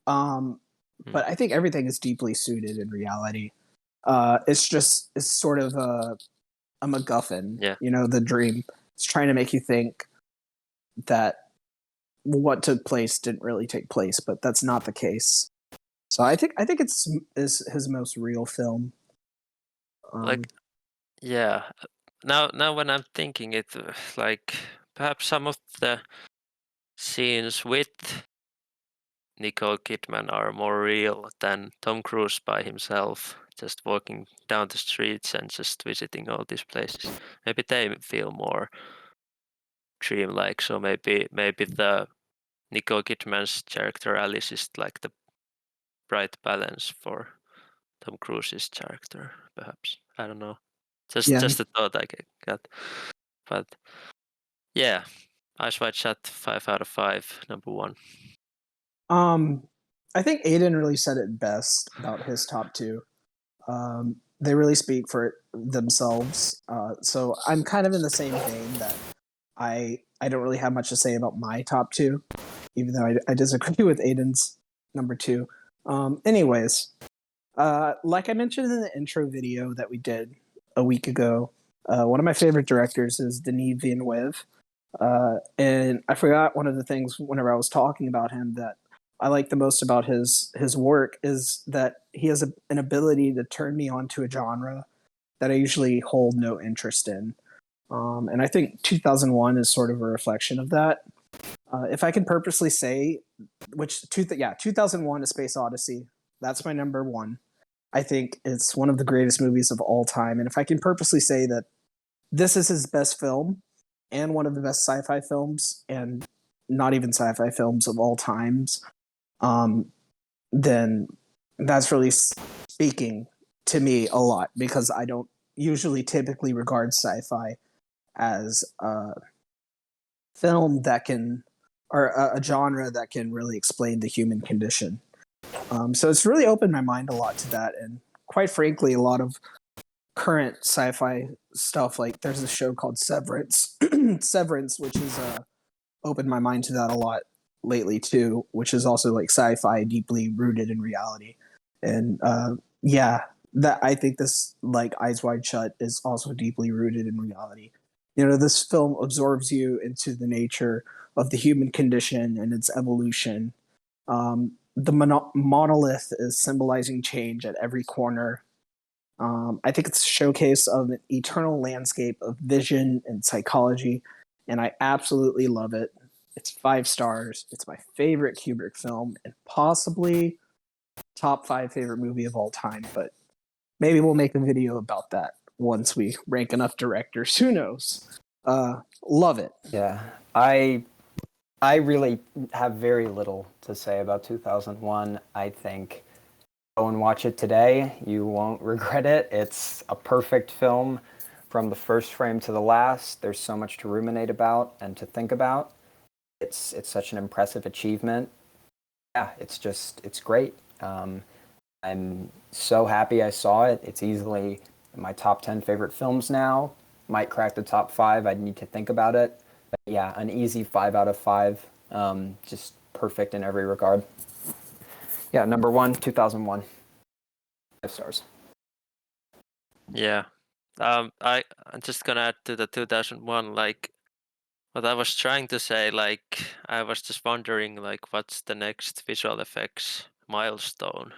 But I think everything is deeply suited in reality. It's sort of a MacGuffin. Yeah. You know, the dream. It's trying to make you think that what took place didn't really take place, but that's not the case. So I think it's is his most real film. Like yeah. Now when I'm thinking it, like perhaps some of the scenes with Nicole Kidman are more real than Tom Cruise by himself, just walking down the streets and just visiting all these places. Maybe they feel more dreamlike. So maybe the Nicole Kidman's character Alice is like the right balance for Tom Cruise's character, perhaps. I don't know. Yeah. Just a thought I got. But yeah, Ice White Shot, 5 out of 5, number one. I think Aiden really said it best about his top two. They really speak for themselves. So I'm kind of in the same vein that I don't really have much to say about my top two, even though I disagree with Aiden's number two. Anyways, like I mentioned in the intro video that we did a week ago, one of my favorite directors is Denis Villeneuve. And I forgot one of the things whenever I was talking about him that I like the most about his work is that he has an ability to turn me onto a genre that I usually hold no interest in. And I think 2001 is sort of a reflection of that. If I can purposely say, 2001: A Space Odyssey, that's my number one. I think it's one of the greatest movies of all time. And if I can purposely say that this is his best film and one of the best sci-fi films and not even sci-fi films of all times, then that's really speaking to me a lot because I don't usually typically regard sci-fi as a film that can or a genre that can really explain the human condition. So it's really opened my mind a lot to that, and quite frankly, a lot of current sci-fi stuff. Like there's a show called Severance, Severance, which has opened my mind to that a lot lately too, which is also like sci-fi, deeply rooted in reality. And yeah, that I think this like Eyes Wide Shut is also deeply rooted in reality. You know, this film absorbs you into the nature of the human condition and its evolution. The monolith is symbolizing change at every corner. I think it's a showcase of an eternal landscape of vision and psychology, and I absolutely love it. It's 5 stars. It's my favorite Kubrick film, and possibly top 5 favorite movie of all time. But maybe we'll make a video about that once we rank enough directors. Who knows? Love it. yeah, I really have very little to say about 2001. I think go and watch it today. You won't regret it. It's a perfect film from the first frame to the last. There's so much to ruminate about and to think about. It's such an impressive achievement. Yeah, it's great. I'm so happy I saw it. It's easily in my top 10 favorite films now. might crack the top 5. I'd need to think about it. But yeah, an easy 5 out of 5. Just perfect in every regard. Yeah, number 1, 2001. 5 stars. Yeah. I'm just gonna add to the 2001, like what I was trying to say, like I was just wondering like what's the next visual effects milestone?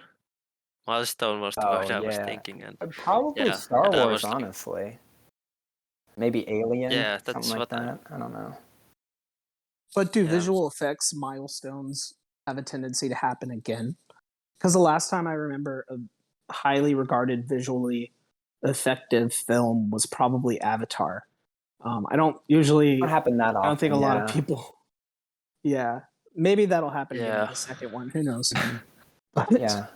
Milestone was the word I was Yeah. thinking, and Probably yeah, Star and I Wars, was like, honestly. Maybe Alien, yeah, something that's like what that. I don't know. But do yeah, visual effects milestones have a tendency to happen again? Because the last time I remember a highly regarded visually effective film was probably Avatar. I don't It don't happen that I don't think a often, lot of yeah. people. Yeah, maybe that'll happen again with yeah, the second one. Who knows? But Yeah,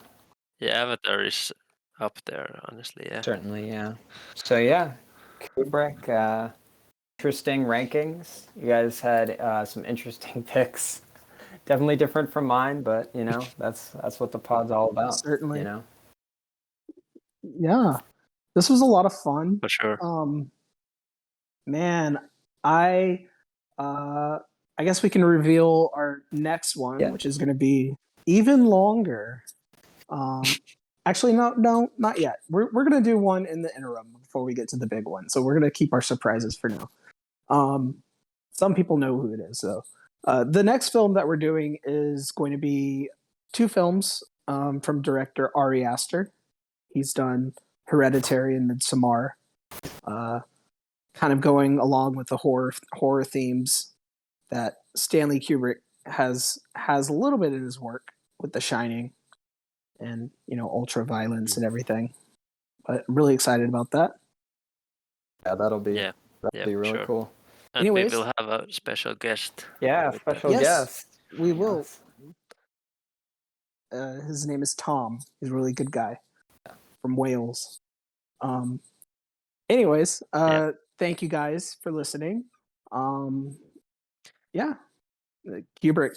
yeah. Avatar is up there, honestly. Yeah, certainly, yeah. So yeah, Kubrick, interesting rankings. You guys had some interesting picks. Definitely different from mine, but you know, that's what the pod's all about, you certainly, know. yeah, this was a lot of fun. for sure. Um, man, I uh, I guess we can reveal our next one, Yeah. which is going to be even longer. Um, actually, no, not yet. We're gonna do one in the interim before we get to the big one. So we're gonna keep our surprises for now. Um, some people know who it is, though. The next film that we're doing is going to be two films from director Ari Aster. He's done Hereditary and Midsommar, uh, kind of going along with the horror themes that Stanley Kubrick has a little bit in his work with The Shining and ultra violence and everything. But I'm really excited about that. Yeah, Yeah, that'll yeah, be for really sure. cool. And we Anyways, will have a special guest Yeah, with that. special yes, guest. we will. Yes. His name is Tom. He's a really good guy from Wales. Um, anyways, Yeah, thank you guys for listening. Um, yeah, Kubrick,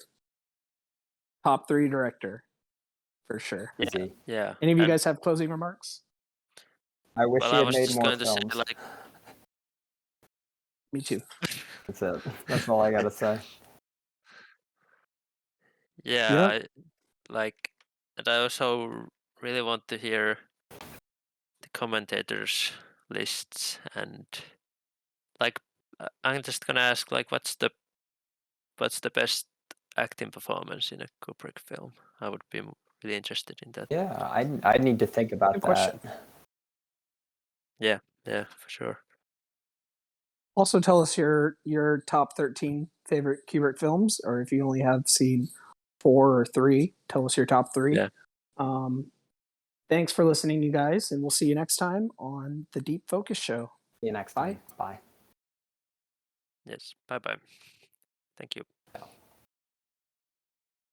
top 3 director for sure. yeah, Easy. yeah. Any of you And guys have closing remarks? I wish well, he I had was made just more going to say films. like, Me too. That's it. That's all I gotta say. yeah, Yep. like, and I also really want to hear the commentators lists, and like I'm just gonna ask like what's the best acting performance in a Kubrick film? I would be really interested in that. Yeah, I need to think about Good question. that. Yeah, yeah, for sure. Also, tell us your top 13 favorite Kubrick films, or if you only have seen 4 or 3, tell us your top 3. Yeah. Um, thanks for listening, you guys, and we'll see you next time on the Deep Focus Show. See you next Bye. time. Bye. Yes. Bye bye. Thank you.